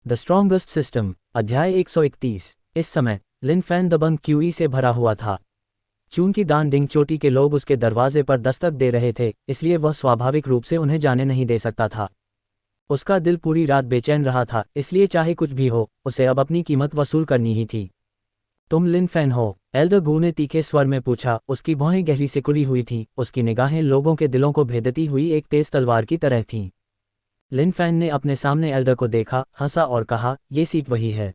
The strongest system, अध्याय 131। इस समय लिन फैन दबंग क्यूई से भरा हुआ था। चूंकि दान डिंग चोटी के लोग उसके दरवाजे पर दस्तक दे रहे थे, इसलिए वह स्वाभाविक रूप से उन्हें जाने नहीं दे सकता था। उसका दिल पूरी रात बेचैन रहा था, इसलिए चाहे कुछ भी हो, उसे अब अपनी कीमत वसूल करनी ही थी। तुम लिन फैन हो? एल्डर गू ने तीखे स्वर में पूछा। उसकी भौहें गहरी सिकुड़ी हुई थीं, उसकी निगाहें लोगों के दिलों को भेदती हुई एक तेज तलवार की तरह थीं। लिन फैन ने अपने सामने एल्डर को देखा, हंसा और कहा, ये सीट वही है।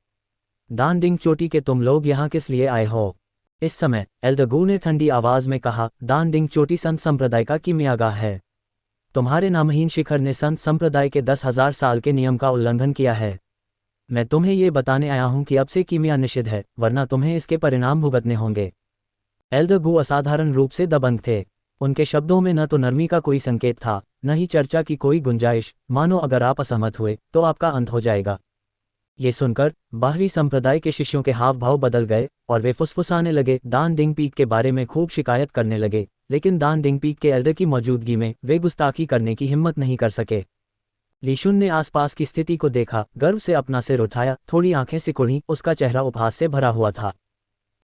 दान डिंग चोटी के तुम लोग यहाँ किस लिए आए हो? इस समय एल्डर गू ने ठंडी आवाज में कहा, दान डिंग चोटी संत संप्रदाय का कीमियागाह है। तुम्हारे नामहीन शिखर ने संत संप्रदाय के 10,000 साल के नियम का उल्लंघन किया है। मैं तुम्हें ये बताने आया हूं कि अब से कीमिया निषिद्ध है, वरना तुम्हें इसके परिणाम भुगतने होंगे। एल्डर गू असाधारण रूप से दबंग थे। उनके शब्दों में न तो नरमी का कोई संकेत था, न ही चर्चा की कोई गुंजाइश, मानो अगर आप असहमत हुए तो आपका अंत हो जाएगा। ये सुनकर बाहरी संप्रदाय के शिष्यों के हाव भाव बदल गए और वे फुसफुसाने लगे, दान डिंग पीक के बारे में खूब शिकायत करने लगे। लेकिन दान डिंग पीक के एल्डर की मौजूदगी में वे गुस्ताखी करने की हिम्मत नहीं कर सके। लीशुन ने आसपास की स्थिति को देखा, गर्व से अपना सिर उठाया, थोड़ी आंखें सिकुड़ी, उसका चेहरा उपहास से भरा हुआ था।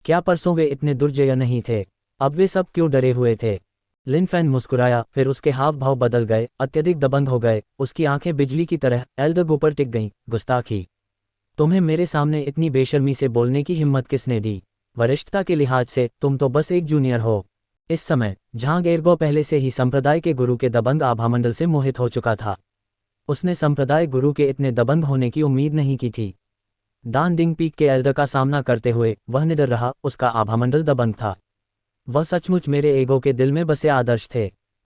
क्या परसों वे इतने दुर्जय नहीं थे? अब वे सब क्यों डरे हुए थे? लिन फैन मुस्कुराया, फिर उसके हाव भाव बदल गए, अत्यधिक दबंग हो गए, उसकी आंखें बिजली की तरह एल्डर गू पर टिक गईं। गुस्ताखी? तुम्हें मेरे सामने इतनी बेशर्मी से बोलने की हिम्मत किसने दी? वरिष्ठता के लिहाज से तुम तो बस एक जूनियर हो। इस समय जहां गेरगो पहले से ही संप्रदाय के गुरु के दबंग आभामंडल से मोहित हो चुका था, उसने संप्रदाय गुरु के इतने दबंग होने की उम्मीद नहीं की थी। दान डिंग पीक के एल्डर का सामना करते हुए वह निडर रहा, उसका आभामंडल दबंग था। वह सचमुच मेरे ईगो के दिल में बसे आदर्श थे।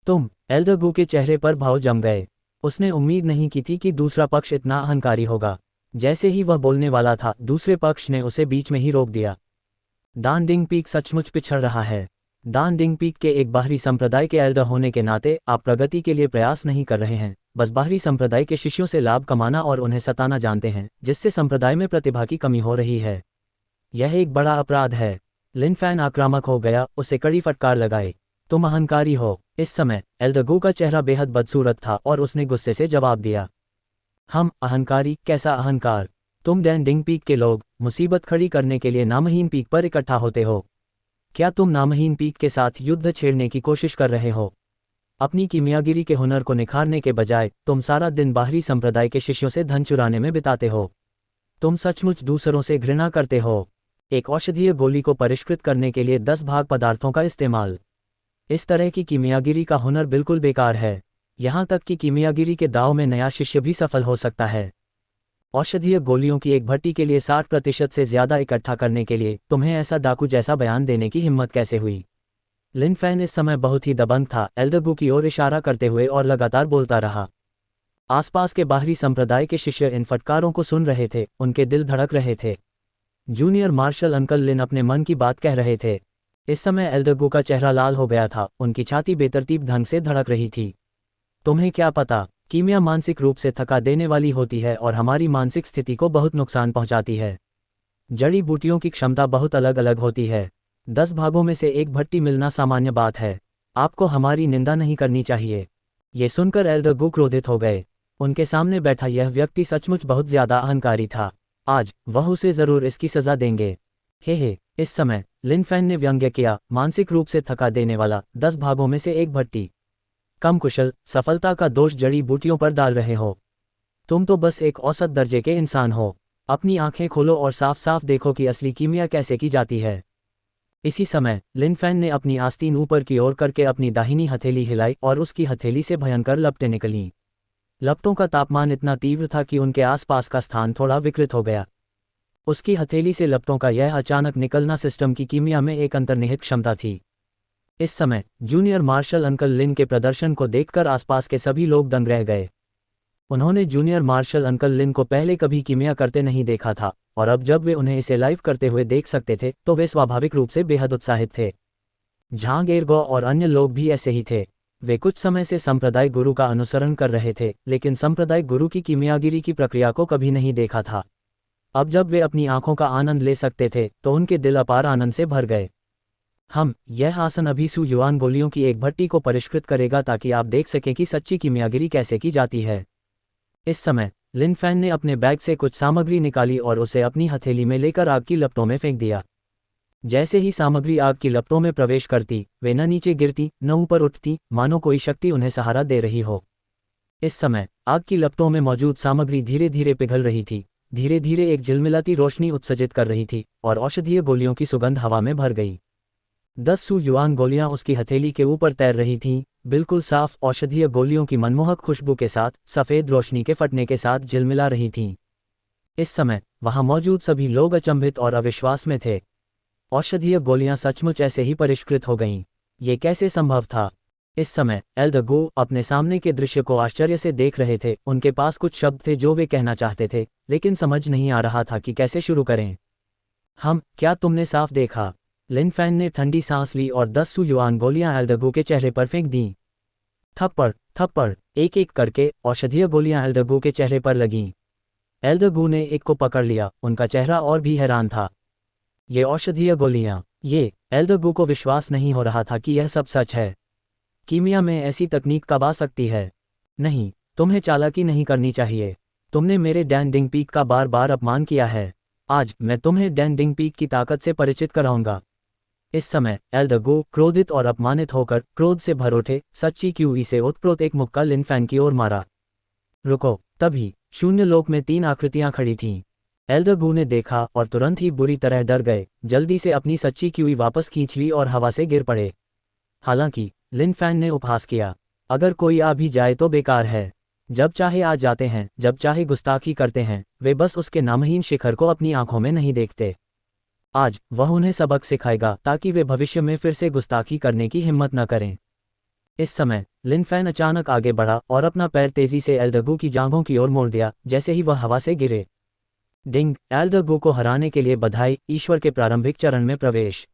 तुम? एल्डर गू के चेहरे पर भाव जम गए। उसने उम्मीद नहीं की थी कि दूसरा पक्ष इतना अहंकारी होगा। जैसे ही वह बोलने वाला था, दूसरे पक्ष ने उसे बीच में ही रोक दिया। दान डिंग पीक सचमुच पिछड़ रहा है। दान डिंग पीक के एक बाहरी संप्रदाय के एल्डर होने के नाते आप प्रगति के लिए प्रयास नहीं कर रहे हैं, बस बाहरी संप्रदाय के शिष्यों से लाभ कमाना और उन्हें सताना जानते हैं, जिससे संप्रदाय में प्रतिभा की कमी हो रही है। यह एक बड़ा अपराध है। लिन फैन आक्रामक हो गया, उसे कड़ी फटकार लगाए। तुम अहंकारी हो। इस समय एल्डर गू का चेहरा बेहद बदसूरत था और उसने गुस्से से जवाब दिया, हम अहंकारी? कैसा अहंकार? तुम डैन डिंग पीक के लोग मुसीबत खड़ी करने के लिए नामहीन पीक पर इकट्ठा होते हो। क्या तुम नामहीन पीक के साथ युद्ध छेड़ने की कोशिश कर रहे हो? अपनी कीमियागिरी के हुनर को निखारने के बजाय तुम सारा दिन बाहरी संप्रदाय के शिष्यों से धन चुराने में बिताते हो। तुम सचमुच दूसरों से घृणा करते हो। एक औषधीय गोली को परिष्कृत करने के लिए 10 भाग पदार्थों का इस्तेमाल। इस तरह की कीमियागिरी का हुनर बिल्कुल बेकार है। यहाँ तक कि कीमियागिरी के दांव में नया शिष्य भी सफल हो सकता है। औषधीय गोलियों की एक भट्टी के लिए 60% से ज्यादा इकट्ठा करने के लिए तुम्हें ऐसा डाकू जैसा बयान देने की हिम्मत कैसे हुई? लिन फैन इस समय बहुत ही दबंग था, एल्डर गू की ओर इशारा करते हुए और लगातार बोलता रहा। आसपास के बाहरी संप्रदाय के शिष्य इन फटकारों को सुन रहे थे, उनके दिल धड़क रहे थे। जूनियर मार्शल अंकल लिन अपने मन की बात कह रहे थे। इस समय एल्डर गू का चेहरा लाल हो गया था, उनकी छाती बेतरतीब ढंग से धड़क रही थी। तुम्हें क्या पता, कीमिया मानसिक रूप से थका देने वाली होती है और हमारी मानसिक स्थिति को बहुत नुकसान पहुंचाती है। जड़ी बूटियों की क्षमता बहुत अलग अलग होती है। 10 भागों में से एक भट्टी मिलना सामान्य बात है। आपको हमारी निंदा नहीं करनी चाहिए। ये सुनकर एल्डर गू क्रोधित हो गए। उनके सामने बैठा यह व्यक्ति सचमुच बहुत ज्यादा अहंकारी था। आज वह उसे जरूर इसकी सजा देंगे। हे। इस समय लिन फैन ने व्यंग्य किया, मानसिक रूप से थका देने वाला, 10 भागों में से एक भट्टी। कम कुशल, सफलता का दोष जड़ी बूटियों पर डाल रहे हो। तुम तो बस एक औसत दर्जे के इंसान हो। अपनी आंखें खोलो और साफ साफ देखो कि असली कीमिया कैसे की जाती है। इसी समय लिन फैन ने अपनी आस्तीन ऊपर की ओर करके अपनी दाहिनी हथेली हिलाई और उसकी हथेली से भयंकर लपटें निकलीं। लपटों का तापमान इतना तीव्र था कि उनके आसपास का स्थान थोड़ा विकृत हो गया। उसकी हथेली से लपटों का यह अचानक निकलना सिस्टम की कीमिया में एक अंतर्निहित क्षमता थी। इस समय जूनियर मार्शल अंकल लिन के प्रदर्शन को देखकर आसपास के सभी लोग दंग रह गए। उन्होंने जूनियर मार्शल अंकल लिन को पहले कभी कीमिया करते नहीं देखा था, और अब जब वे उन्हें इसे लाइव करते हुए देख सकते थे तो वे स्वाभाविक रूप से बेहद उत्साहित थे। जहां गेरगो और अन्य लोग भी ऐसे ही थे। वे कुछ समय से संप्रदाय गुरु का अनुसरण कर रहे थे, लेकिन संप्रदाय गुरु की कीमियागिरी की प्रक्रिया को कभी नहीं देखा था। अब जब वे अपनी आंखों का आनंद ले सकते थे तो उनके दिल अपार आनंद से भर गए। यह आसन अभी सु युआन गोलियों की एक भट्टी को परिष्कृत करेगा ताकि आप देख सकें कि सच्ची कीमियागिरी कैसे की जाती है। इस समय लिन फैन ने अपने बैग से कुछ सामग्री निकाली और उसे अपनी हथेली में लेकर आग की लपटों में फेंक दिया। जैसे ही सामग्री आग की लपटों में प्रवेश करती, वे न नीचे गिरती न ऊपर उठती, मानो कोई शक्ति उन्हें सहारा दे रही हो। इस समय आग की लपटों में मौजूद सामग्री धीरे धीरे पिघल रही थी, धीरे धीरे एक झिलमिलाती रोशनी उत्सर्जित कर रही थी और औषधीय गोलियों की सुगंध हवा में भर गई। 10 सू युआन गोलियां उसकी हथेली के ऊपर तैर रही थीं, बिल्कुल साफ औषधीय गोलियों की मनमोहक खुशबू के साथ, सफ़ेद रोशनी के फटने के साथ झिलमिला रही थीं। इस समय वहां मौजूद सभी लोग अचंभित और अविश्वास में थे। औषधीय गोलियां सचमुच ऐसे ही परिष्कृत हो गईं। ये कैसे संभव था? इस समय एल्डर गो अपने सामने के दृश्य को आश्चर्य से देख रहे थे। उनके पास कुछ शब्द थे जो वे कहना चाहते थे, लेकिन समझ नहीं आ रहा था कि कैसे शुरू करें। क्या तुमने साफ देखा? लिन फैन ने ठंडी सांस ली और 10 सू युआन गोलियां एल्डर गो के चेहरे पर फेंक दीं। थप्पड़ थप्पड़, एक एक करके औषधीय गोलियां एल्डर गो के चेहरे पर लगीं। एल्डर गो ने एक को पकड़ लिया, उनका चेहरा और भी हैरान था। ये औषधीय गोलियां, ये एल्डर गो को विश्वास नहीं हो रहा था कि यह सब सच है। कीमिया में ऐसी तकनीक कब आ सकती है? नहीं, तुम्हें चालाकी नहीं करनी चाहिए। तुमने मेरे डैन डिंग पीक का बार बार अपमान किया है। आज मैं तुम्हें डैन डिंग पीक की ताकत से परिचित कराऊंगा। इस समय एल्डर गो क्रोधित और अपमानित होकर क्रोध से भर उठे। सच्ची क्यूई से ओतप्रोत एक मुक्का लिन फैन की ओर मारा। रुको! तभी शून्य लोक में 3 आकृतियां खड़ी थीं। एल्डर गो ने देखा और तुरंत ही बुरी तरह डर गए, जल्दी से अपनी सच्ची क्यूई वापस खींच ली और हवा से गिर पड़े। हालांकि लिन फैन ने उपहास किया, अगर कोई आ भी जाए तो बेकार है। जब चाहे आ जाते हैं, जब चाहे गुस्ताखी करते हैं, वे बस उसके नामहीन शिखर को अपनी आंखों में नहीं देखते। आज वह उन्हें सबक सिखाएगा ताकि वे भविष्य में फिर से गुस्ताखी करने की हिम्मत न करें। इस समय लिन फैन अचानक आगे बढ़ा और अपना पैर तेजी से एल्डर गो की जांघों की ओर मोड़ दिया। जैसे ही वह हवा से गिरे, डिंग! एल्डर गो को हराने के लिए बधाई, ईश्वर के प्रारंभिक चरण में प्रवेश।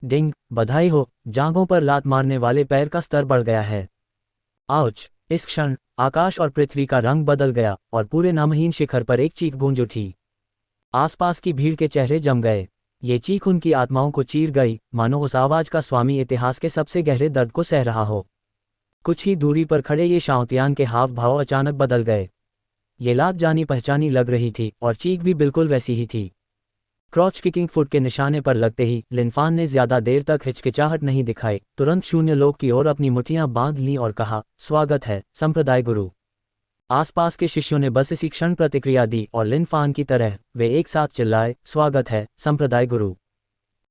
डिंग! बधाई हो, जांघों पर लात मारने वाले पैर का स्तर बढ़ गया है। आउच! इस क्षण आकाश और पृथ्वी का रंग बदल गया और पूरे नामहीन शिखर पर एक चीख गूंज उठी। आसपास की भीड़ के चेहरे जम गए। ये चीख उनकी आत्माओं को चीर गई, मानो उस आवाज का स्वामी इतिहास के सबसे गहरे दर्द को सह रहा हो। कुछ ही दूरी पर खड़े ये शाओतियान के हाव भाव अचानक बदल गए। ये लात जानी पहचानी लग रही थी और चीख भी बिल्कुल वैसी ही थी। क्रॉच किकिंग फुट के निशाने पर लगते ही लिन फैन ने ज्यादा देर तक हिचकिचाहट नहीं दिखाई। तुरंत शून्य लोक की ओर अपनी मुट्ठियां बांध लीं और कहा, स्वागत है संप्रदाय गुरु। आसपास के शिष्यों ने बस इसी क्षण प्रतिक्रिया दी और लिन फैन की तरह वे एक साथ चिल्लाए, स्वागत है संप्रदाय गुरु।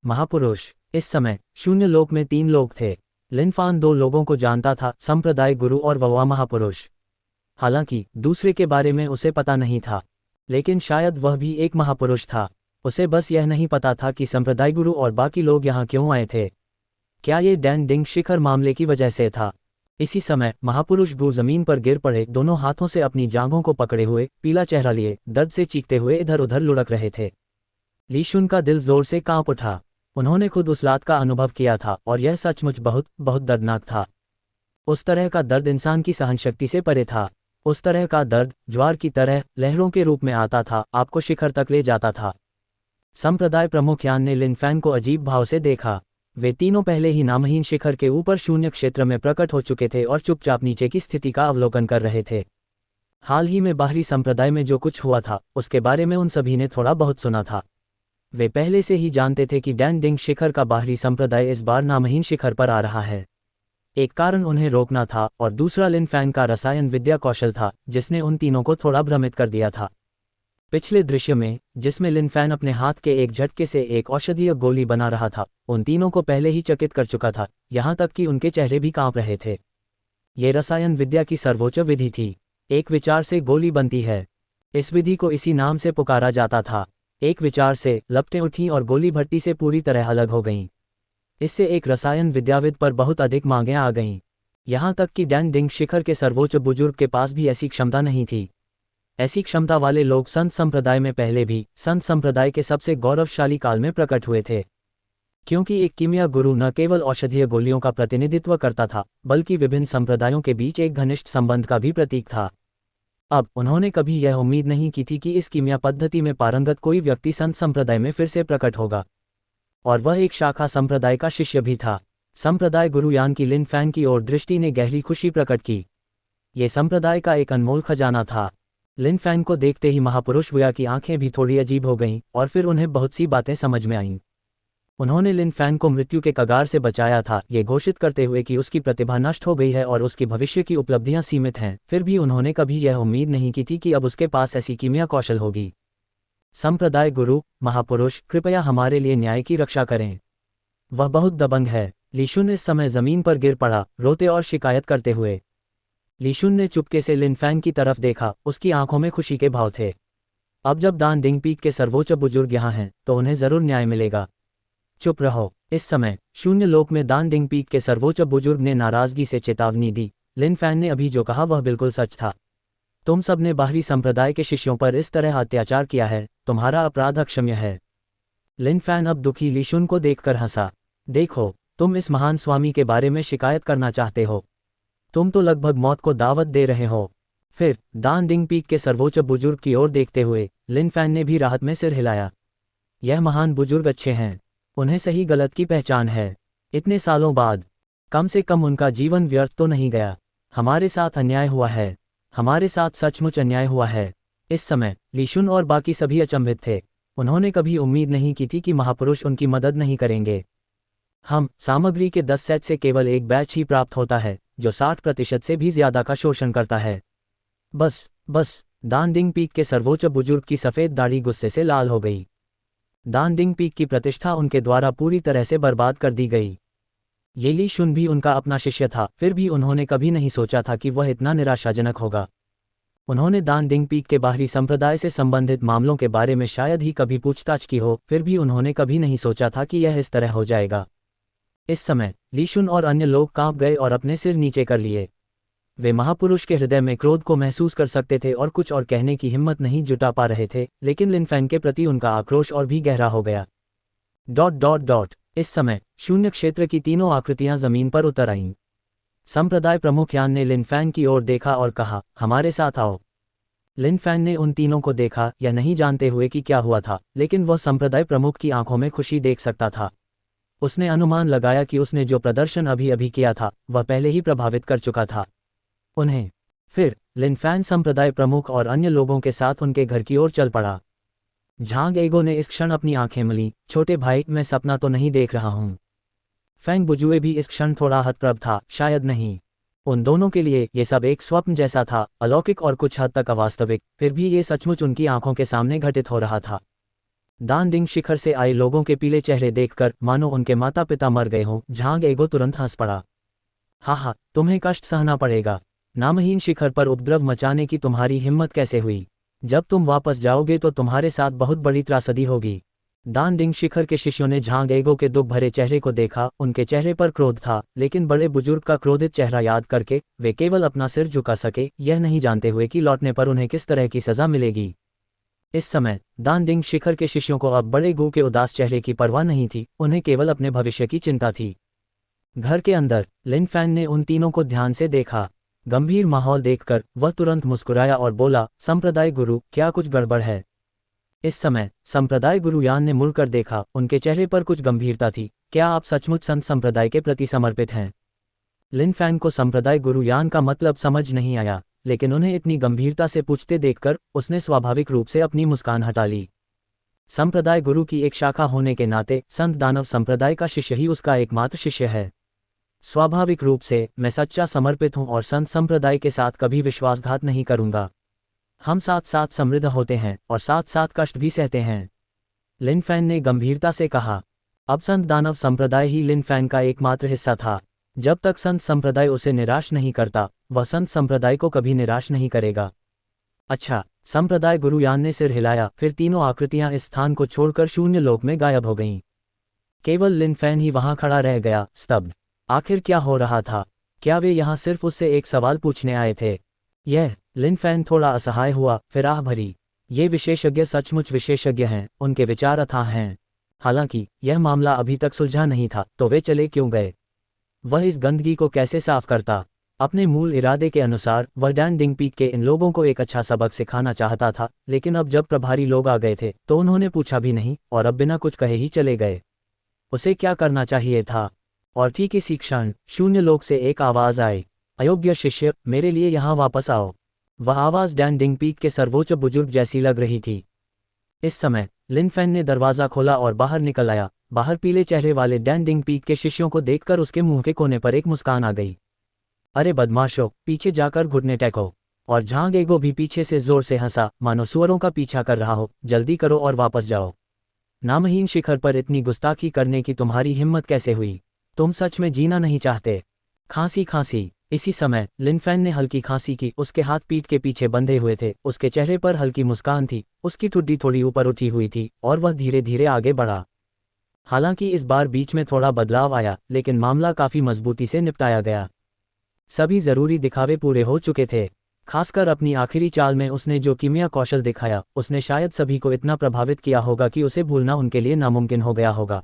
महापुरुष! इस समय शून्य लोक में 3 लोग थे। लिन फैन 2 लोगों को जानता था, संप्रदाय गुरु और वह महापुरुष। हालांकि दूसरे के बारे में उसे पता नहीं था, लेकिन शायद वह भी एक महापुरुष था। उसे बस यह नहीं पता था कि संप्रदाय गुरु और बाकी लोग यहाँ क्यों आए थे। क्या ये डैन डिंग शिखर मामले की वजह से था? इसी समय महापुरुष गो जमीन पर गिर पड़े, दोनों हाथों से अपनी जांघों को पकड़े हुए, पीला चेहरा लिए, दर्द से चीखते हुए इधर उधर लुढ़क रहे थे। ली शुन का दिल जोर से कांप उठा। उन्होंने खुद उस लात का अनुभव किया था और यह सचमुच बहुत बहुत दर्दनाक था। उस तरह का दर्द इंसान की सहनशक्ति से परे था। उस तरह का दर्द ज्वार की तरह लहरों के रूप में आता था, आपको शिखर तक ले जाता था। संप्रदाय प्रमुख यान ने लिन फैन को अजीब भाव से देखा। वे तीनों पहले ही नामहीन शिखर के ऊपर शून्य क्षेत्र में प्रकट हो चुके थे और चुपचाप नीचे की स्थिति का अवलोकन कर रहे थे। हाल ही में बाहरी संप्रदाय में जो कुछ हुआ था, उसके बारे में उन सभी ने थोड़ा बहुत सुना था। वे पहले से ही जानते थे कि डैन डिंग शिखर का बाहरी संप्रदाय इस बार नामहीन शिखर पर आ रहा है। एक कारण उन्हें रोकना था और दूसरा लिन फैन का रसायन विद्या कौशल था, जिसने उन तीनों को थोड़ा भ्रमित कर दिया था। पिछले दृश्य में, जिसमें लिन फैन अपने हाथ के एक झटके से एक औषधीय गोली बना रहा था, उन तीनों को पहले ही चकित कर चुका था, यहाँ तक कि उनके चेहरे भी कांप रहे थे। ये रसायन विद्या की सर्वोच्च विधि थी। एक विचार से गोली बनती है। इस विधि को इसी नाम से पुकारा जाता था। एक विचार से लपटें उठीं और गोली भट्टी से पूरी तरह अलग हो गईं। इससे एक रसायन विद्याविद पर बहुत अधिक मांगें आ गईं। यहाँ तक कि डैन डिंग शिखर के सर्वोच्च बुजुर्ग के पास भी ऐसी क्षमता नहीं थी। ऐसी क्षमता वाले लोग संत संप्रदाय में पहले भी संत संप्रदाय के सबसे गौरवशाली काल में प्रकट हुए थे। क्योंकि एक कीमिया गुरु न केवल औषधीय गोलियों का प्रतिनिधित्व करता था, बल्कि विभिन्न संप्रदायों के बीच एक घनिष्ठ संबंध का भी प्रतीक था। अब उन्होंने कभी यह उम्मीद नहीं की थी कि इस कीमिया पद्धति में पारंगत कोई व्यक्ति संत संप्रदाय में फिर से प्रकट होगा, और वह एक शाखा संप्रदाय का शिष्य भी था। संप्रदाय गुरु यान की लिन फैन की ओर दृष्टि ने गहरी खुशी प्रकट की। ये संप्रदाय का एक अनमोल खजाना था। लिन फैंग को देखते ही महापुरुष वुया की आंखें भी थोड़ी अजीब हो गईं और फिर उन्हें बहुत सी बातें समझ में आईं। उन्होंने लिन फैंग को मृत्यु के कगार से बचाया था, ये घोषित करते हुए कि उसकी प्रतिभा नष्ट हो गई है और उसकी भविष्य की उपलब्धियां सीमित हैं। फिर भी उन्होंने कभी यह उम्मीद नहीं की थी कि अब उसके पास ऐसी कीमिया कौशल होगी। संप्रदाय गुरु, महापुरुष, कृपया हमारे लिए न्याय की रक्षा करें। वह बहुत दबंग है। लीशुन इस समय जमीन पर गिर पड़ा, रोते और शिकायत करते हुए। लीशुन ने चुपके से लिन फैंग की तरफ देखा, उसकी आंखों में खुशी के भाव थे। अब जब दान दिंग पीक के सर्वोच्च बुजुर्ग यहाँ हैं तो उन्हें जरूर न्याय मिलेगा। चुप रहो। इस समय शून्य लोक में दान दिंग पीक के सर्वोच्च बुजुर्ग ने नाराजगी से चेतावनी दी। लिन फैंग ने अभी जो कहा वह बिल्कुल सच था। तुम सब ने बाहरी संप्रदाय के शिष्यों पर इस तरह अत्याचार किया है, तुम्हारा अपराध अक्षम्य है। लिन फैंग अब दुखी लीशुन को देखकर हंसा। देखो, तुम इस महान स्वामी के बारे में शिकायत करना चाहते हो। तुम तो लगभग मौत को दावत दे रहे हो। फिर दान दिंग पीक के सर्वोच्च बुजुर्ग की ओर देखते हुए लिन फैंग ने भी राहत में सिर हिलाया। यह महान बुजुर्ग अच्छे हैं, उन्हें सही गलत की पहचान है। इतने सालों बाद कम से कम उनका जीवन व्यर्थ तो नहीं गया। हमारे साथ अन्याय हुआ है, हमारे साथ सचमुच अन्याय हुआ है। इस समय लीशुन और बाकी सभी अचंभित थे। उन्होंने कभी उम्मीद नहीं की थी कि महापुरुष उनकी मदद नहीं करेंगे। हम सामग्री के 10 सेट से केवल एक बैच ही प्राप्त होता है, जो 60% से भी ज्यादा का शोषण करता है। बस। दान दिंग पीक के सर्वोच्च बुजुर्ग की सफ़ेद दाढ़ी गुस्से से लाल हो गई। दान दिंग पीक की प्रतिष्ठा उनके द्वारा पूरी तरह से बर्बाद कर दी गई। ये लीशुन भी उनका अपना शिष्य था, फिर भी उन्होंने कभी नहीं सोचा था कि वह इतना निराशाजनक होगा। उन्होंने दान दिंग पीक के बाहरी संप्रदाय से संबंधित मामलों के बारे में शायद ही कभी पूछताछ की हो, फिर भी उन्होंने कभी नहीं सोचा था कि यह इस तरह हो जाएगा। इस समय लीशुन और अन्य लोग कांप गए और अपने सिर नीचे कर लिए। वे महापुरुष के हृदय में क्रोध को महसूस कर सकते थे और कुछ और कहने की हिम्मत नहीं जुटा पा रहे थे, लेकिन लिन फैंग के प्रति उनका आक्रोश और भी गहरा हो गया। ... इस समय शून्य क्षेत्र की तीनों आकृतियां जमीन पर उतर आईं। संप्रदाय प्रमुख यान ने लिन फैंग की ओर देखा और कहा, हमारे साथ आओ। लिन फैंग ने उन तीनों को देखा, यह नहीं जानते हुए कि क्या हुआ था, लेकिन वह संप्रदाय प्रमुख की आंखों में खुशी देख सकता था। उसने अनुमान लगाया कि उसने जो प्रदर्शन अभी अभी किया था वह पहले ही प्रभावित कर चुका था उन्हें। फिर लिन फैंग संप्रदाय प्रमुख और अन्य लोगों के साथ उनके घर की ओर चल पड़ा। झांग एगो ने इस क्षण अपनी आंखें मली। छोटे भाई, मैं सपना तो नहीं देख रहा हूं। फैंग बुजुए भी इस क्षण थोड़ा हतप्रभ था। शायद नहीं। उन दोनों के लिए ये सब एक स्वप्न जैसा था, अलौकिक और कुछ हद तक अवास्तविक, फिर भी ये सचमुच उनकी आंखों के सामने घटित हो रहा था। दान दिंग शिखर से आए लोगों के पीले चेहरे देखकर मानो उनके माता पिता मर गए हों, झांग एगो तुरंत हंस पड़ा। हा, तुम्हें कष्ट सहना पड़ेगा। नामहीन शिखर पर उपद्रव मचाने की तुम्हारी हिम्मत कैसे हुई? जब तुम वापस जाओगे तो तुम्हारे साथ बहुत बड़ी त्रासदी होगी। दान दिंग शिखर के शिष्यों ने झांग एगो के दुख भरे चेहरे को देखा। उनके चेहरे पर क्रोध था, लेकिन बड़े बुजुर्ग का क्रोधित चेहरा याद करके वे केवल अपना सिर झुका सके, यह नहीं जानते हुए कि लौटने पर उन्हें किस तरह की सजा मिलेगी। इस समय दान दिंग शिखर के शिष्यों को अब बड़े गू के उदास चेहरे की परवाह नहीं थी, उन्हें केवल अपने भविष्य की चिंता थी। घर के अंदर लिन फैंग ने उन तीनों को ध्यान से देखा। गंभीर माहौल देखकर वह तुरंत मुस्कुराया और बोला, संप्रदाय गुरु, क्या कुछ गड़बड़ है? इस समय संप्रदाय गुरु यान ने मुड़कर देखा। उनके चेहरे पर कुछ गंभीरता थी। क्या आप सचमुच संत संप्रदाय के प्रति समर्पित हैं? लिन फैंग को संप्रदाय गुरु यान का मतलब समझ नहीं आया, लेकिन उन्हें इतनी गंभीरता से पूछते देखकर उसने स्वाभाविक रूप से अपनी मुस्कान हटा ली। संप्रदाय गुरु की एक शाखा होने के नाते संत दानव संप्रदाय का शिष्य ही उसका एकमात्र शिष्य है। स्वाभाविक रूप से मैं सच्चा समर्पित हूं और संत संप्रदाय के साथ कभी विश्वासघात नहीं करूंगा। हम साथ साथ समृद्ध होते हैं और साथ साथ कष्ट भी सहते हैं, लिन फैंग ने गंभीरता से कहा। अब संत दानव संप्रदाय ही लिन फैंग का एकमात्र हिस्सा था। जब तक संत संप्रदाय उसे निराश नहीं करता, वह संत संप्रदाय को कभी निराश नहीं करेगा। अच्छा, संप्रदाय गुरु यान ने सिर हिलाया। फिर तीनों आकृतियां इस स्थान को छोड़कर शून्य लोक में गायब हो गईं। केवल लिन फैंग ही वहां खड़ा रह गया, स्तब्ध। आखिर क्या हो रहा था? क्या वे यहाँ सिर्फ उससे एक सवाल पूछने आए थे? लिन फैंग थोड़ा असहाय हुआ, फिर आह भरी। ये विशेषज्ञ सचमुच विशेषज्ञ हैं, उनके विचार अथाह हैं। हालांकि यह मामला अभी तक सुलझा नहीं था, तो वे चले क्यों गए? वह इस गंदगी को कैसे साफ करता? अपने मूल इरादे के अनुसार वह दान दिंग पीक के इन लोगों को एक अच्छा सबक सिखाना चाहता था, लेकिन अब जब प्रभारी लोग आ गए थे तो उन्होंने पूछा भी नहीं और अब बिना कुछ कहे ही चले गए। उसे क्या करना चाहिए था? और ठीक इसी क्षण शून्य लोक से एक आवाज आई, अयोग्य शिष्य, मेरे लिए यहाँ वापस आओ। वह आवाज़ डैन डिंग पीक के सर्वोच्च बुजुर्ग जैसी लग रही थी। इस समय लिन फैन ने दरवाज़ा खोला और बाहर निकल आया। बाहर पीले चेहरे वाले डैन डिंग पीक के शिष्यों को देखकर उसके मुंह के कोने पर एक मुस्कान आ गई। अरे बदमाशों, पीछे जाकर घुटने टेको। और झांग एगो भी पीछे से जोर से हंसा, मानो सुअरों का पीछा कर रहा हो। जल्दी करो और वापस जाओ। नामहीन शिखर पर इतनी गुस्ताखी करने की तुम्हारी हिम्मत कैसे हुई? तुम सच में जीना नहीं चाहते? खांसी खांसी। इसी समय लिन फैन ने हल्की खांसी की। उसके हाथ पीठ के पीछे बंधे हुए थे, उसके चेहरे पर हल्की मुस्कान थी, उसकी ठुड्डी थोड़ी ऊपर उठी हुई थी और वह धीरे धीरे आगे बढ़ा। हालांकि इस बार बीच में थोड़ा बदलाव आया, लेकिन मामला काफ़ी मजबूती से निपटाया गया। सभी ज़रूरी दिखावे पूरे हो चुके थे। खासकर अपनी आखिरी चाल में उसने जो कीमिया कौशल दिखाया, उसने शायद सभी को इतना प्रभावित किया होगा कि उसे भूलना उनके लिए नामुमकिन हो गया होगा।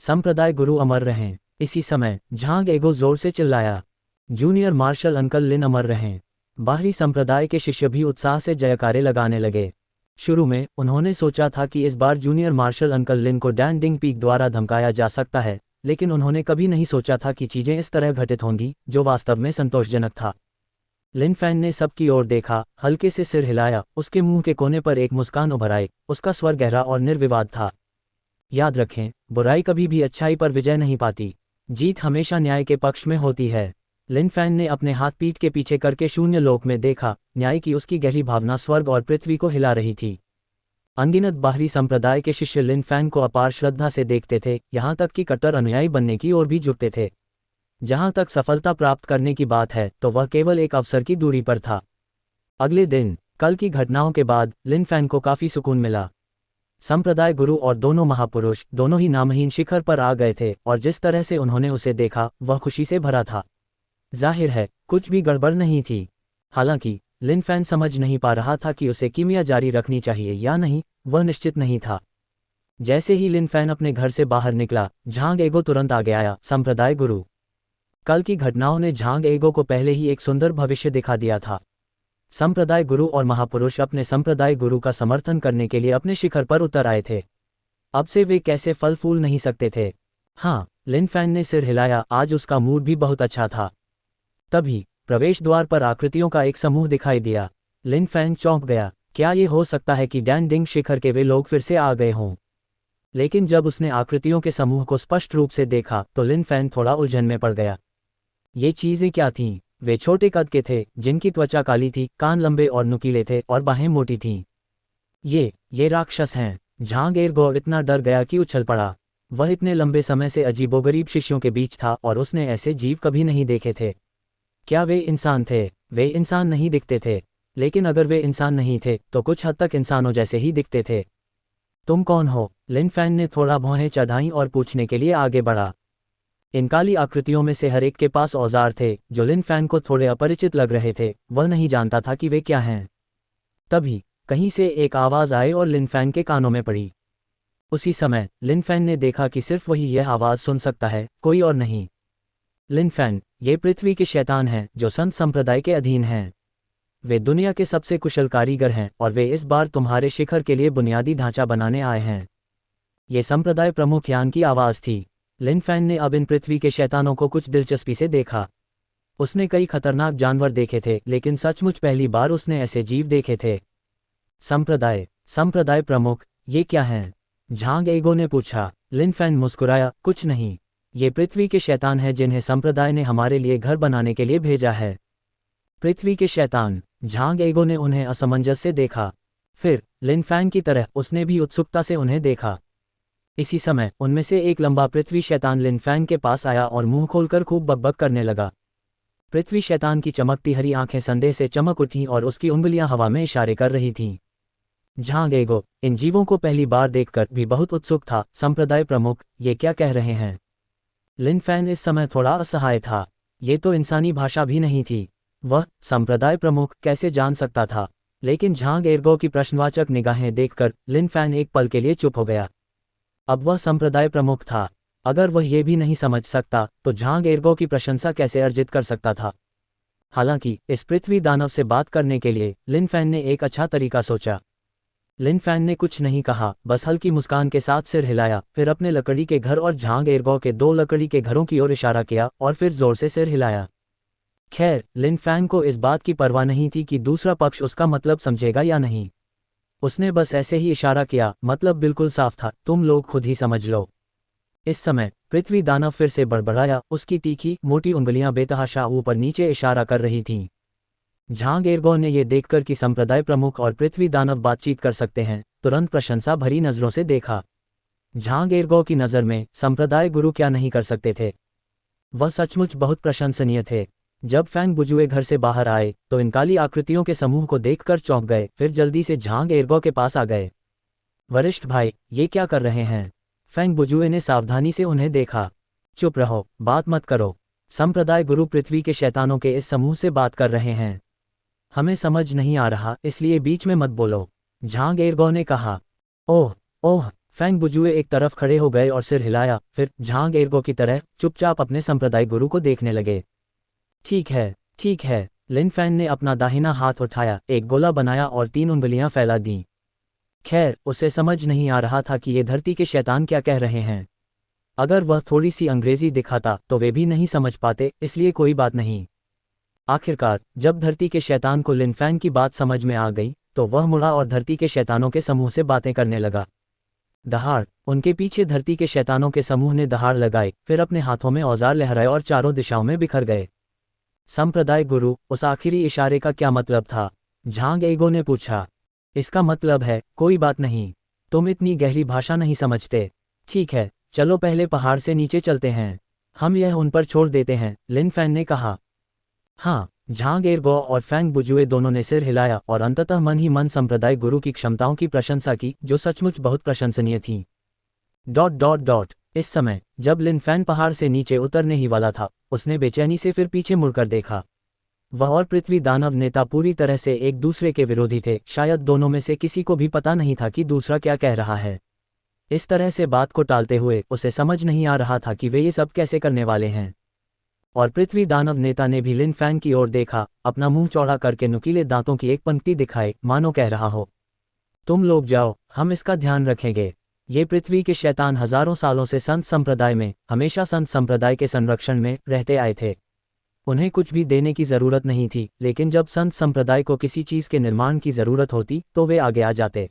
संप्रदाय गुरु अमर रहें। इसी समय झांग एगो जोर से चिल्लाया, जूनियर मार्शल अंकल लिन अमर रहें। बाहरी संप्रदाय के शिष्य भी उत्साह से जयकारे लगाने लगे। शुरू में उन्होंने सोचा था कि इस बार जूनियर मार्शल अंकल लिन को डैन डिंग पीक द्वारा धमकाया जा सकता है, लेकिन उन्होंने कभी नहीं सोचा था कि चीज़ें इस तरह घटित होंगी, जो वास्तव में संतोषजनक था। लिन फैन ने सबकी ओर देखा, हल्के से सिर हिलाया, उसके मुंह के कोने पर एक मुस्कान उभर आई। उसका स्वर गहरा और निर्विवाद था। याद रखें, बुराई कभी भी अच्छाई पर विजय नहीं पाती। जीत हमेशा न्याय के पक्ष में होती है। लिन फैन ने अपने हाथ पीठ के पीछे करके शून्य लोक में देखा। न्याय की उसकी गहरी भावना स्वर्ग और पृथ्वी को हिला रही थी। अनगिनत बाहरी संप्रदाय के शिष्य लिन फैन को अपार श्रद्धा से देखते थे, यहाँ तक कि कट्टर अनुयायी बनने की ओर भी झुकते थे। जहाँ तक सफलता प्राप्त करने की बात है, तो वह केवल एक अवसर की दूरी पर था। अगले दिन, कल की घटनाओं के बाद लिन फैन को काफ़ी सुकून मिला। संप्रदाय गुरु और दोनों महापुरुष दोनों ही नामहीन शिखर पर आ गए थे, और जिस तरह से उन्होंने उसे देखा, वह खुशी से भरा था। जाहिर है, कुछ भी गड़बड़ नहीं थी। हालांकि लिन फैन समझ नहीं पा रहा था कि उसे कीमिया जारी रखनी चाहिए या नहीं, वह निश्चित नहीं था। जैसे ही लिन फैन अपने घर से बाहर निकला, झांग एगो तुरंत आगे आया। संप्रदाय गुरु। कल की घटनाओं ने झांग एगो को पहले ही एक सुंदर भविष्य दिखा दिया था। संप्रदाय गुरु और महापुरुष अपने संप्रदाय गुरु का समर्थन करने के लिए अपने शिखर पर उतर आए थे। अब से वे कैसे फल फूल नहीं सकते थे। हाँ, लिन फैन ने सिर हिलाया। आज उसका मूड भी बहुत अच्छा था। तभी प्रवेश द्वार पर आकृतियों का एक समूह दिखाई दिया। लिन फैन चौंक गया। क्या ये हो सकता है कि डैन डिंग शिखर के वे लोग फिर से आ गए हों? लेकिन जब उसने आकृतियों के समूह को स्पष्ट रूप से देखा, तो लिन फैन थोड़ा उलझन में पड़ गया। ये चीज़ें क्या थीं? वे छोटे कद के थे, जिनकी त्वचा काली थी, कान लंबे और नुकीले थे और बाहें मोटी थीं। ये राक्षस हैं। झांग एगो इतना डर गया कि उछल पड़ा। वह इतने लंबे समय से अजीबोगरीब शिष्यों के बीच था और उसने ऐसे जीव कभी नहीं देखे थे। क्या वे इंसान थे? वे इंसान नहीं दिखते थे, लेकिन अगर वे इंसान नहीं थे तो कुछ हद तक इंसानों जैसे ही दिखते थे। तुम कौन हो? लिन फैन ने थोड़ा भौहें चढ़ाईं और पूछने के लिए आगे बढ़ा। इन काली आकृतियों में से हर एक के पास औजार थे, जो लिन फैन को थोड़े अपरिचित लग रहे थे। वह नहीं जानता था कि वे क्या हैं। तभी कहीं से एक आवाज़ आई और लिन फैन के कानों में पड़ी। उसी समय लिन फैन ने देखा कि सिर्फ वही यह आवाज़ सुन सकता है, कोई और नहीं। लिन फैन, ये पृथ्वी के शैतान हैं, जो संत संप्रदाय के अधीन हैं। वे दुनिया के सबसे कुशल कारीगर हैं और वे इस बार तुम्हारे शिखर के लिए बुनियादी ढांचा बनाने आए हैं। ये संप्रदाय प्रमुख यान की आवाज़ थी। लिन फैन ने अब इन पृथ्वी के शैतानों को कुछ दिलचस्पी से देखा। उसने कई खतरनाक जानवर देखे थे, लेकिन सचमुच पहली बार उसने ऐसे जीव देखे थे। संप्रदाय प्रमुख, ये क्या हैं? झांग एगो ने पूछा। लिन फैन मुस्कुराया, कुछ नहीं। ये पृथ्वी के शैतान हैं जिन्हें संप्रदाय ने हमारे लिए घर बनाने के लिए भेजा है। पृथ्वी के शैतान? झांग एगो ने उन्हें असमंजस से देखा। फिर लिन फैन की तरह उसने भी उत्सुकता से उन्हें देखा। इसी समय उनमें से एक लंबा पृथ्वी शैतान लिन फैन के पास आया और मुंह खोलकर खूब बकबक करने लगा। पृथ्वी शैतान की चमकती हरी आंखें संदेह से चमक उठीं और उसकी उंगलियां हवा में इशारे कर रही थीं। झांग एगो इन जीवों को पहली बार देखकर भी बहुत उत्सुक था। संप्रदाय प्रमुख, ये क्या कह रहे हैं? लिन फैन इस समय थोड़ा असहाय था। ये तो इंसानी भाषा भी नहीं थी। वह संप्रदाय प्रमुख कैसे जान सकता था? लेकिन झांग एगो की प्रश्नवाचक निगाहें देखकर लिन फैन एक पल के लिए चुप हो गया। अब वह संप्रदाय प्रमुख था। अगर वह ये भी नहीं समझ सकता, तो झांग एगो की प्रशंसा कैसे अर्जित कर सकता था? हालांकि इस पृथ्वी दानव से बात करने के लिए लिन फैन ने एक अच्छा तरीका सोचा। लिन फैन ने कुछ नहीं कहा, बस हल्की मुस्कान के साथ सिर हिलाया, फिर अपने लकड़ी के घर और झांग एगो के 2 लकड़ी के घरों की ओर इशारा किया और फिर जोर से सिर हिलाया। खैर, लिन फैंग को इस बात की परवाह नहीं थी कि दूसरा पक्ष उसका मतलब समझेगा या नहीं। उसने बस ऐसे ही इशारा किया, मतलब बिल्कुल साफ था, तुम लोग खुद ही समझ लो। इस समय पृथ्वी दानव फिर से बड़बड़ाया, उसकी तीखी मोटी उंगलियां बेतहाशा ऊपर नीचे इशारा कर रही थीं। झांग एर्गो ने यह देखकर कि संप्रदाय प्रमुख और पृथ्वी दानव बातचीत कर सकते हैं, तुरंत प्रशंसा भरी नजरों से देखा। झांग एर्गो की नज़र में संप्रदाय गुरु क्या नहीं कर सकते थे। वह सचमुच बहुत प्रशंसनीय थे। जब फैंग बुजुए घर से बाहर आए तो इन काली आकृतियों के समूह को देखकर चौंक गए, फिर जल्दी से झांग एर्गो के पास आ गए। वरिष्ठ भाई, ये क्या कर रहे हैं? फैंग बुजुए ने सावधानी से उन्हें देखा। चुप रहो, बात मत करो। संप्रदाय गुरु पृथ्वी के शैतानों के इस समूह से बात कर रहे हैं। हमें समझ नहीं आ रहा, इसलिए बीच में मत बोलो, झांग एर्गो ने कहा। ओह ओह, फैंग बुजुए एक तरफ खड़े हो गए और सिर हिलाया, फिर झांग एर्गो की तरह चुपचाप अपने संप्रदाय गुरु को देखने लगे। ठीक है, ठीक है। लिन फैन ने अपना दाहिना हाथ उठाया, एक गोला बनाया और 3 उंगलियां फैला दीं। खैर, उसे समझ नहीं आ रहा था कि ये धरती के शैतान क्या कह रहे हैं। अगर वह थोड़ी सी अंग्रेजी दिखाता तो वे भी नहीं समझ पाते, इसलिए कोई बात नहीं। आखिरकार जब धरती के शैतान को लिन फैन की बात समझ में आ गई तो वह मुड़ा और धरती के शैतानों के समूह से बातें करने लगा। दहाड़, उनके पीछे धरती के शैतानों के समूह ने दहाड़ लगाई, फिर अपने हाथों में औजार लहराए और चारों दिशाओं में बिखर गए। संप्रदाय गुरु, उस आखिरी इशारे का क्या मतलब था? झांग एर्गो ने पूछा। इसका मतलब है, कोई बात नहीं, तुम इतनी गहरी भाषा नहीं समझते। ठीक है, चलो पहले पहाड़ से नीचे चलते हैं, हम यह उन पर छोड़ देते हैं, लिन फैन ने कहा। हाँ, झांग एर्गो और फैंग बुजुए दोनों ने सिर हिलाया और अंततः मन ही मन संप्रदाय गुरु की क्षमताओं की प्रशंसा की, जो सचमुच बहुत प्रशंसनीय थी। इस समय जब लिन फैन पहाड़ से नीचे उतरने ही वाला था, उसने बेचैनी से फिर पीछे मुड़कर देखा। वह और पृथ्वी दानव नेता पूरी तरह से एक दूसरे के विरोधी थे, शायद दोनों में से किसी को भी पता नहीं था कि दूसरा क्या कह रहा है। इस तरह से बात को टालते हुए उसे समझ नहीं आ रहा था कि वे ये सब कैसे करने वाले हैं। और पृथ्वी दानव नेता ने भी लिन फैन की ओर देखा, अपना मुंह चौड़ा करके नुकीले दांतों की एक पंक्ति दिखाए, मानो कह रहा हो, तुम लोग जाओ, हम इसका ध्यान रखेंगे। ये पृथ्वी के शैतान हजारों सालों से संत संप्रदाय में, हमेशा संत संप्रदाय के संरक्षण में रहते आए थे। उन्हें कुछ भी देने की जरूरत नहीं थी, लेकिन जब संत संप्रदाय को किसी चीज के निर्माण की जरूरत होती तो वे आगे आ जाते।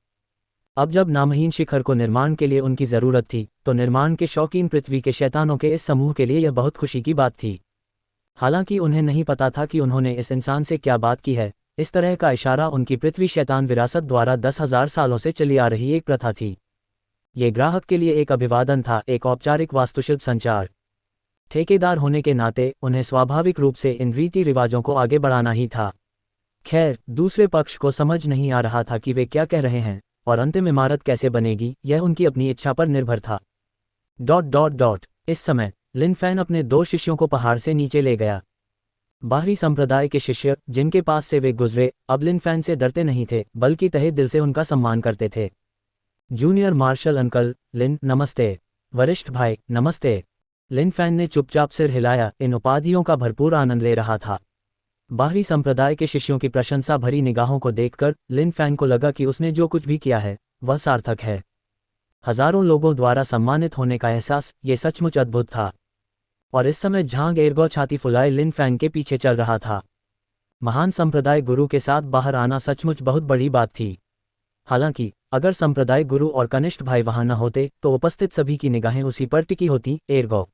अब जब नामहीन शिखर को निर्माण के लिए उनकी जरूरत थी तो निर्माण के शौकीन पृथ्वी के शैतानों के इस समूह के लिए यह बहुत खुशी की बात थी। हालांकि उन्हें नहीं पता था कि उन्होंने इस इंसान से क्या बात की है। इस तरह का इशारा उनकी पृथ्वी शैतान विरासत द्वारा 10,000 सालों से चली आ रही एक प्रथा थी। ये ग्राहक के लिए एक अभिवादन था, एक औपचारिक वास्तुशिल्प संचार। ठेकेदार होने के नाते उन्हें स्वाभाविक रूप से इन रीति रिवाजों को आगे बढ़ाना ही था। खैर, दूसरे पक्ष को समझ नहीं आ रहा था कि वे क्या कह रहे हैं और अंतिम इमारत कैसे बनेगी, यह उनकी अपनी इच्छा पर निर्भर था। इस समय लिन फैन अपने 2 शिष्यों को पहाड़ से नीचे ले गया। बाहरी संप्रदाय के शिष्य जिनके पास से वे गुजरे अब लिन फैन से डरते नहीं थे, बल्कि तहे दिल से उनका सम्मान करते थे। जूनियर मार्शल अंकल, लिन, नमस्ते। वरिष्ठ भाई, नमस्ते। लिन फैन ने चुपचाप सिर हिलाया, इन उपाधियों का भरपूर आनंद ले रहा था। बाहरी संप्रदाय के शिष्यों की प्रशंसा भरी निगाहों को देखकर लिन फैन को लगा कि उसने जो कुछ भी किया है वह सार्थक है। हजारों लोगों द्वारा सम्मानित होने का एहसास, ये सचमुच अद्भुत था। और इस समय झांग एर्गो छाती फुलाए लिन फैन के पीछे चल रहा था। महान संप्रदाय गुरु के साथ बाहर आना सचमुच बहुत बड़ी बात थी। हालांकि अगर संप्रदाय गुरु और कनिष्ठ भाई वहां न होते तो उपस्थित सभी की निगाहें उसी पर टिकी होती। एर्गो,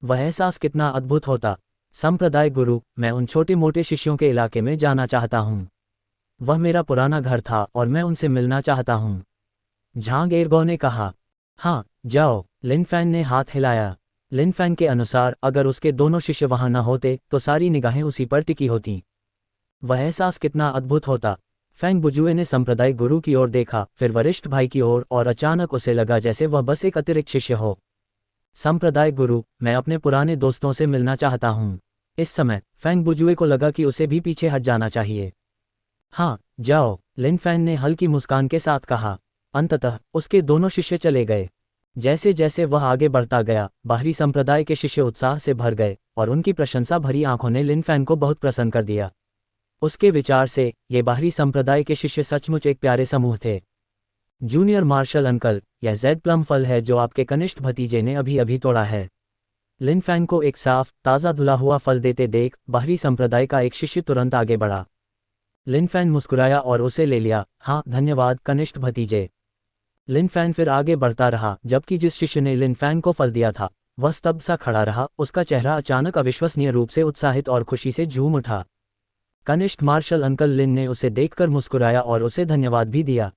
वह एहसास कितना अद्भुत होता। संप्रदाय गुरु, मैं उन छोटे मोटे शिष्यों के इलाके में जाना चाहता हूँ। वह मेरा पुराना घर था और मैं उनसे मिलना चाहता हूँ, झांग एर्गो ने कहा। हाँ, जाओ, लिन फैन ने हाथ हिलाया। लिन फैन के अनुसार अगर उसके दोनों शिष्य वहां न होते तो सारी निगाहें उसी पर टिकी होती। वह एहसास कितना अद्भुत होता। फैंग बुजुए ने संप्रदाय गुरु की ओर देखा, फिर वरिष्ठ भाई की ओर, और अचानक उसे लगा जैसे वह बस एक अतिरिक्त शिष्य हो। संप्रदाय गुरु, मैं अपने पुराने दोस्तों से मिलना चाहता हूँ। इस समय फैंग बुजुए को लगा कि उसे भी पीछे हट जाना चाहिए। हाँ, जाओ, लिन फैन ने हल्की मुस्कान के साथ कहा। अंततः उसके दोनों शिष्य चले गए। जैसे जैसे वह आगे बढ़ता गया, बाहरी संप्रदाय के शिष्य उत्साह से भर गए और उनकी प्रशंसा भरी आंखों ने लिन फैन को बहुत प्रसन्न कर दिया। उसके विचार से ये बाहरी संप्रदाय के शिष्य सचमुच एक प्यारे समूह थे। जूनियर मार्शल अंकल, यह जेड प्लम फल है जो आपके कनिष्ठ भतीजे ने अभी अभी तोड़ा है। लिन फैंग को एक साफ ताज़ा धुला हुआ फल देते देख बाहरी संप्रदाय का एक शिष्य तुरंत आगे बढ़ा। लिन फैन मुस्कुराया और उसे ले लिया। हाँ धन्यवाद कनिष्ठ भतीजे। लिन फैन फिर आगे बढ़ता रहा, जबकि जिस शिष्य ने लिन फैन को फल दिया था वह स्तब्ध सा खड़ा रहा। उसका चेहरा अचानक अविश्वसनीय रूप से उत्साहित और खुशी से झूम उठा। कनिष्ठ मार्शल अंकल लिन ने उसे देखकर मुस्कुराया और उसे धन्यवाद भी दिया।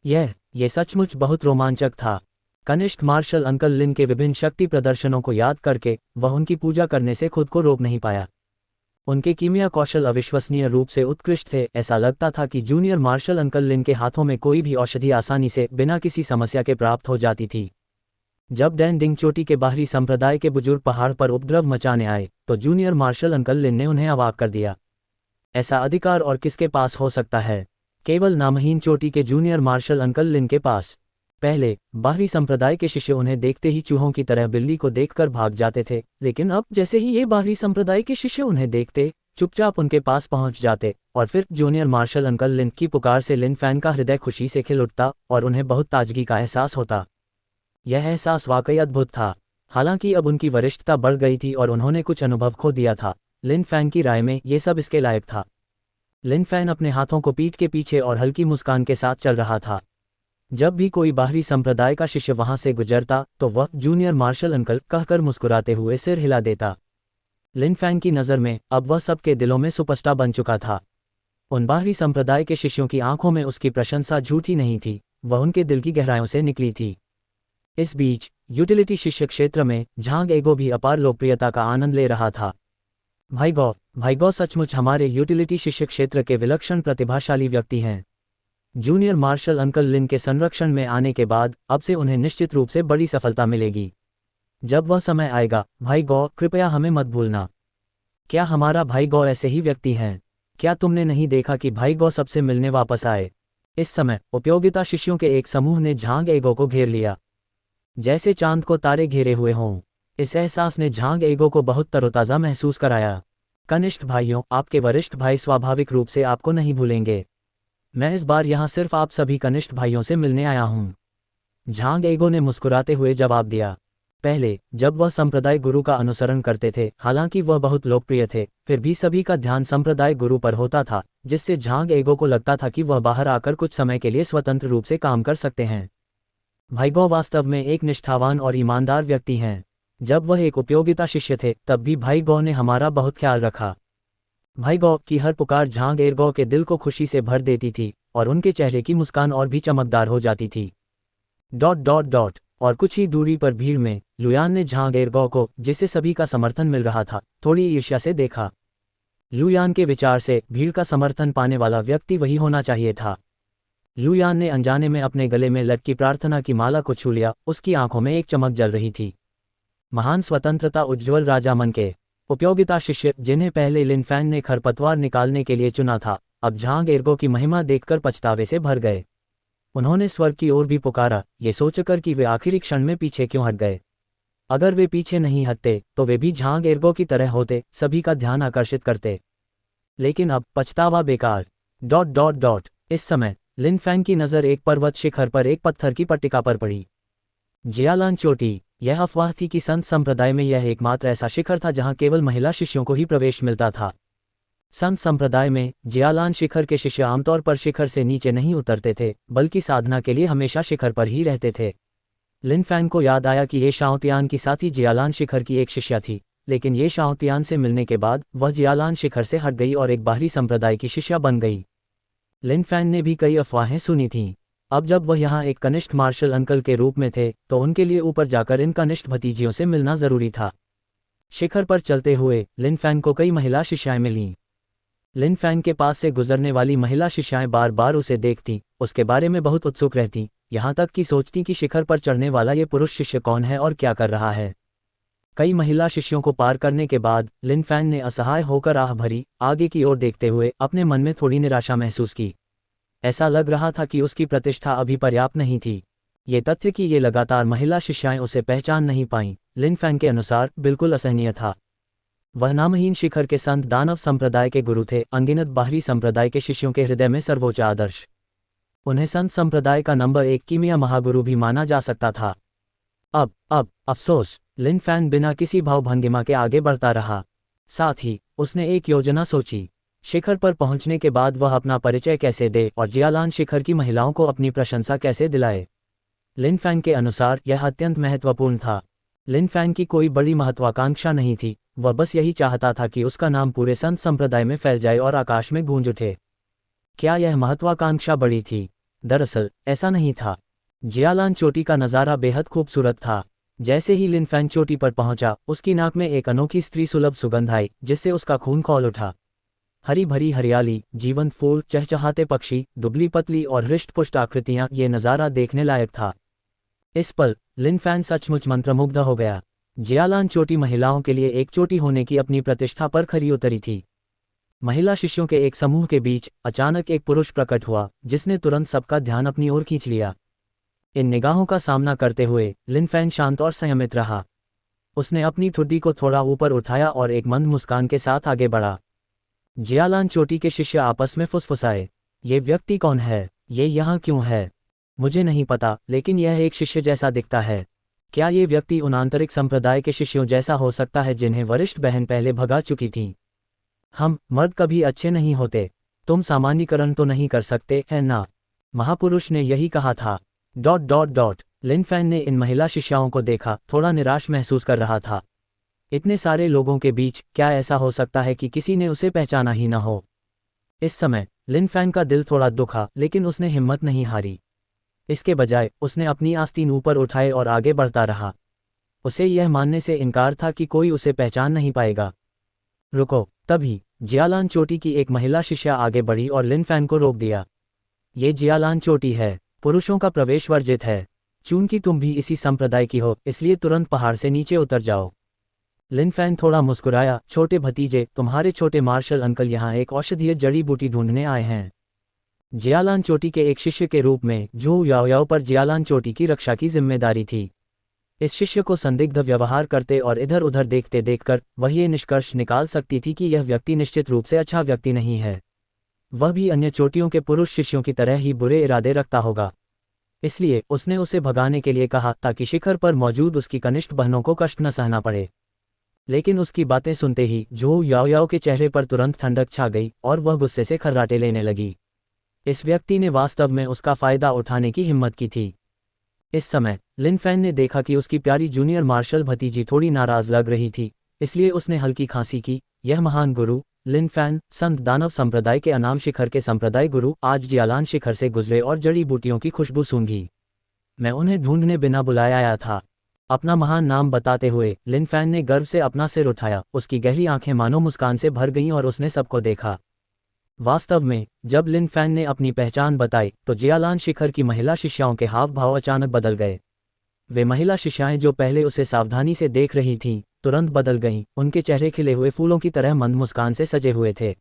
यह सचमुच बहुत रोमांचक था। कनिष्ठ मार्शल अंकल लिन के विभिन्न शक्ति प्रदर्शनों को याद करके वह उनकी पूजा करने से खुद को रोक नहीं पाया। उनके कीमिया कौशल अविश्वसनीय रूप से उत्कृष्ट थे। ऐसा लगता था कि जूनियर मार्शल अंकल लिन के हाथों में कोई भी औषधि आसानी से बिना किसी समस्या के प्राप्त हो जाती थी। जब डैन डिंग चोटी के बाहरी संप्रदाय के बुजुर्ग पहाड़ पर उपद्रव मचाने आए तो जूनियर मार्शल अंकल लिन ने उन्हें अवाक कर दिया। ऐसा अधिकार और किसके पास हो सकता है? केवल नामहीन चोटी के जूनियर मार्शल अंकल लिन के पास। पहले बाहरी संप्रदाय के शिष्य उन्हें देखते ही चूहों की तरह बिल्ली को देखकर भाग जाते थे, लेकिन अब जैसे ही ये बाहरी संप्रदाय के शिष्य उन्हें देखते चुपचाप उनके पास पहुंच जाते और फिर जूनियर मार्शल अंकल लिन की पुकार से लिन फैन का हृदय खुशी से खिल उठता और उन्हें बहुत ताजगी का एहसास होता। यह एहसास वाकई अद्भुत था। हालांकि अब उनकी वरिष्ठता बढ़ गई थी और उन्होंने कुछ अनुभव खो दिया था। लिन फैन की राय में ये सब इसके लायक था। लिन फैन अपने हाथों को पीठ के पीछे और हल्की मुस्कान के साथ चल रहा था। जब भी कोई बाहरी संप्रदाय का शिष्य वहां से गुजरता तो वह जूनियर मार्शल अंकल कहकर मुस्कुराते हुए सिर हिला देता। लिन फैन की नज़र में अब वह सबके दिलों में सुपरस्टार बन चुका था। उन बाहरी संप्रदाय के शिष्यों की आंखों में उसकी प्रशंसा झूठी नहीं थी, वह उनके दिल की गहराइयों से निकली थी। इस बीच यूटिलिटी शिष्य क्षेत्र में झांग एगो भी अपार लोकप्रियता का आनंद ले रहा था। भाई गौ सचमुच हमारे यूटिलिटी शिष्य क्षेत्र के विलक्षण प्रतिभाशाली व्यक्ति हैं। जूनियर मार्शल अंकल लिन के संरक्षण में आने के बाद अब से उन्हें निश्चित रूप से बड़ी सफलता मिलेगी। जब वह समय आएगा भाई गौ कृपया हमें मत भूलना। क्या हमारा भाई गौ ऐसे ही व्यक्ति हैं? क्या तुमने नहीं देखा कि भाई गौ सबसे मिलने वापस आए? इस समय उपयोगिता शिष्यों के एक समूह ने झांग एगो को घेर लिया, जैसे चांद को तारे घेरे हुए हों। इस एहसास ने झांग एगो को बहुत तरोताज़ा महसूस कराया। कनिष्ठ भाइयों, आपके वरिष्ठ भाई स्वाभाविक रूप से आपको नहीं भूलेंगे। मैं इस बार यहाँ सिर्फ आप सभी कनिष्ठ भाइयों से मिलने आया हूँ। झांग एगो ने मुस्कुराते हुए जवाब दिया। पहले जब वह संप्रदाय गुरु का अनुसरण करते थे, हालांकि वह बहुत लोकप्रिय थे, फिर भी सभी का ध्यान संप्रदाय गुरु पर होता था, जिससे झांग एगो को लगता था कि वह बाहर आकर कुछ समय के लिए स्वतंत्र रूप से काम कर सकते हैं। भाई गौ वास्तव में एक निष्ठावान और ईमानदार व्यक्ति हैं। जब वह एक उपयोगिता शिष्य थे तब भी भाई गौ ने हमारा बहुत ख्याल रखा। भाई गौ की हर पुकार झांग एगो के दिल को खुशी से भर देती थी और उनके चेहरे की मुस्कान और भी चमकदार हो जाती थी। ... और कुछ ही दूरी पर भीड़ में लुयान ने झांग एगो को, जिसे सभी का समर्थन मिल रहा था, थोड़ी ईर्ष्या से देखा। लुयान के विचार से भीड़ का समर्थन पाने वाला व्यक्ति वही होना चाहिए था। लुयान ने अनजाने में अपने गले में लटकी प्रार्थना की माला को छू लिया। उसकी आंखों में एक चमक जल रही थी। महान स्वतंत्रता उज्ज्वल राजा मन के उपयोगिता शिष्य, जिन्हें पहले लिन फैन ने खरपतवार निकालने के लिए चुना था, अब झांग एगो की महिमा देखकर पछतावे से भर गए। उन्होंने स्वर्ग की ओर भी पुकारा, ये सोचकर कि वे आखिरी क्षण में पीछे क्यों हट गए। अगर वे पीछे नहीं हटते तो वे भी झांग एगो की तरह होते, सभी का ध्यान आकर्षित करते। लेकिन अब पछतावा बेकार। ... इस समय लिन फैन की नज़र एक पर्वत शिखर पर एक पत्थर की पट्टिका पर पड़ी। जियालान चोटी। यह अफवाह थी कि संत संप्रदाय में यह एकमात्र ऐसा शिखर था जहां केवल महिला शिष्यों को ही प्रवेश मिलता था। संत संप्रदाय में जियालान शिखर के शिष्य आमतौर पर शिखर से नीचे नहीं उतरते थे, बल्कि साधना के लिए हमेशा शिखर पर ही रहते थे। लिन फैन को याद आया कि ये शाओतियान की साथी जियालान शिखर की एक शिष्या थी, लेकिन ये शाओतियान से मिलने के बाद वह जियालान शिखर से हट गई और एक बाहरी संप्रदाय की शिष्या बन गई। लिन फैन ने भी कई अफवाहें सुनी थीं। अब जब वह यहाँ एक कनिष्ठ मार्शल अंकल के रूप में थे तो उनके लिए ऊपर जाकर इन कनिष्ठ भतीजियों से मिलना जरूरी था। शिखर पर चलते हुए लिन फैन को कई महिला शिष्याएं मिलीं। लिन फैन के पास से गुजरने वाली महिला शिष्याएं बार बार उसे देखती, उसके बारे में बहुत उत्सुक रहती, यहाँ तक कि सोचती कि शिखर पर चढ़ने वाला ये पुरुष शिष्य कौन है और क्या कर रहा है। कई महिला शिष्यों को पार करने के बाद लिन फैन ने असहाय होकर आह भरी, आगे की ओर देखते हुए अपने मन में थोड़ी निराशा महसूस की। ऐसा लग रहा था कि उसकी प्रतिष्ठा अभी पर्याप्त नहीं थी। ये तथ्य कि ये लगातार महिला शिष्याएं उसे पहचान नहीं पाईं, लिन फैन के अनुसार बिल्कुल असहनीय था। वह नामहीन शिखर के संत दानव संप्रदाय के गुरु थे, अनगिनत बाहरी संप्रदाय के शिष्यों के हृदय में सर्वोच्च आदर्श। उन्हें संत संप्रदाय का नंबर 1 कीमिया महागुरु भी माना जा सकता था। अब अफसोस, लिन फैन बिना किसी भावभंगिमा के आगे बढ़ता रहा। साथ ही उसने एक योजना सोची। शिखर पर पहुंचने के बाद वह अपना परिचय कैसे दे और जियालान शिखर की महिलाओं को अपनी प्रशंसा कैसे दिलाए। लिन फैन के अनुसार यह अत्यंत महत्वपूर्ण था। लिन फैन की कोई बड़ी महत्वाकांक्षा नहीं थी, वह बस यही चाहता था कि उसका नाम पूरे संत संप्रदाय में फैल जाए और आकाश में गूंज उठे। क्या यह महत्वाकांक्षा बड़ी थी? दरअसल ऐसा नहीं था। जियालान चोटी का नज़ारा बेहद खूबसूरत था। जैसे ही लिन फैन चोटी पर पहुंचा, उसकी नाक में एक अनोखी स्त्री सुलभ सुगंध आई, जिससे उसका खून खौल उठा। हरी भरी हरियाली, जीवंत फूल, चहचहाते पक्षी, दुबली पतली और हृष्ट-पुष्ट आकृतियां, ये नज़ारा देखने लायक था। इस पल लिन फैन सचमुच मंत्रमुग्ध हो गया। जियालान चोटी महिलाओं के लिए एक चोटी होने की अपनी प्रतिष्ठा पर खरी उतरी थी। महिला शिष्यों के एक समूह के बीच अचानक एक पुरुष प्रकट हुआ, जिसने तुरंत सबका ध्यान अपनी ओर खींच लिया। इन निगाहों का सामना करते हुए लिन फैन शांत और संयमित रहा। उसने अपनी ठुड्डी को थोड़ा ऊपर उठाया और एक मंद मुस्कान के साथ आगे बढ़ा। जियालान चोटी के शिष्य आपस में फुसफुसाए, ये व्यक्ति कौन है? ये यहाँ क्यों है? मुझे नहीं पता, लेकिन यह एक शिष्य जैसा दिखता है। क्या ये व्यक्ति उन आंतरिक संप्रदाय के शिष्यों जैसा हो सकता है जिन्हें वरिष्ठ बहन पहले भगा चुकी थी? हम मर्द कभी अच्छे नहीं होते। तुम सामान्यीकरण तो नहीं कर सकते, है ना? महापुरुष ने यही कहा था। लिन फैन ने इन महिला शिष्याओं को देखा, थोड़ा निराश महसूस कर रहा था। इतने सारे लोगों के बीच क्या ऐसा हो सकता है कि किसी ने उसे पहचाना ही न हो? इस समय लिन फैन का दिल थोड़ा दुखा, लेकिन उसने हिम्मत नहीं हारी। इसके बजाय उसने अपनी आस्तीन ऊपर उठाए और आगे बढ़ता रहा। उसे यह मानने से इनकार था कि कोई उसे पहचान नहीं पाएगा। रुको! तभी जियालान चोटी की एक महिला शिष्या आगे बढ़ी और लिन फैन को रोक दिया। ये जियालान चोटी है, पुरुषों का प्रवेश वर्जित है। चूंकि तुम भी इसी संप्रदाय की हो, इसलिए तुरंत पहाड़ से नीचे उतर जाओ। लिन फैन थोड़ा मुस्कुराया। छोटे भतीजे, तुम्हारे छोटे मार्शल अंकल यहाँ एक औषधीय जड़ी बूटी ढूंढने आए हैं। जियालान चोटी के एक शिष्य के रूप में झू याओयाओ पर जियालान चोटी की रक्षा की जिम्मेदारी थी। इस शिष्य को संदिग्ध व्यवहार करते और इधर उधर देखते देखकर वह ये निष्कर्ष निकाल सकती थी कि यह व्यक्ति निश्चित रूप से अच्छा व्यक्ति नहीं है। वह भी अन्य चोटियों के पुरुष शिष्यों की तरह ही बुरे इरादे रखता होगा। इसलिए उसने उसे भगाने के लिए कहा, ताकि शिखर पर मौजूद उसकी कनिष्ठ बहनों को कष्ट न सहना पड़े। लेकिन उसकी बातें सुनते ही झू याओयाओ के चेहरे पर तुरंत ठंडक छा गई और वह गुस्से से खर्राटे लेने लगी। इस व्यक्ति ने वास्तव में उसका फायदा उठाने की हिम्मत की थी। इस समय लिन फैन ने देखा कि उसकी प्यारी जूनियर मार्शल भतीजी थोड़ी नाराज लग रही थी, इसलिए उसने हल्की खांसी की। यह महान गुरु लिन फैन, संत दानव संप्रदाय के अनाम शिखर के संप्रदाय गुरु, आज जियालान शिखर से गुजरे और जड़ी बूटियों की खुशबू सूंघी। मैं उन्हें ढूंढने बिना बुलाया आया था। अपना महान नाम बताते हुए लिन फैन ने गर्व से अपना सिर उठाया। उसकी गहरी आंखें मानो मुस्कान से भर गईं और उसने सबको देखा। वास्तव में जब लिन फैन ने अपनी पहचान बताई तो जियालान शिखर की महिला शिष्याओं के हाव भाव अचानक बदल गए। वे महिला शिष्याएं जो पहले उसे सावधानी से देख रही थीं, तुरंत बदल गईं। उनके चेहरे खिले हुए फूलों की तरह मंद मुस्कान से सजे हुए थे।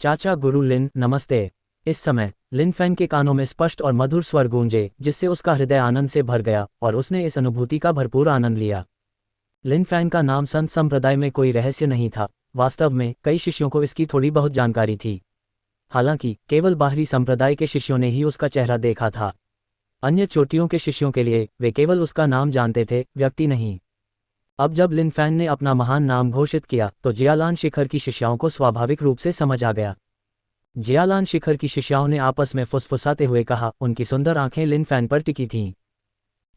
चाचा गुरु लिन, नमस्ते। इस समय लिन फैन के कानों में स्पष्ट और मधुर स्वर गूंजे, जिससे उसका हृदय आनंद से भर गया और उसने इस अनुभूति का भरपूर आनंद लिया। लिन फैन का नाम संत संप्रदाय में कोई रहस्य नहीं था। वास्तव में कई शिष्यों को इसकी थोड़ी बहुत जानकारी थी। हालांकि केवल बाहरी संप्रदाय के शिष्यों ने ही उसका चेहरा देखा था। अन्य चोटियों के शिष्यों के लिए वे केवल उसका नाम जानते थे, व्यक्ति नहीं। अब जब लिन फैन ने अपना महान नाम घोषित किया तो जियालान शिखर की शिष्याओं को स्वाभाविक रूप से समझ आ गया। जियालान शिखर की शिष्याओं ने आपस में फुसफुसाते हुए कहा। उनकी सुंदर आंखें लिन फैन पर टिकी थीं।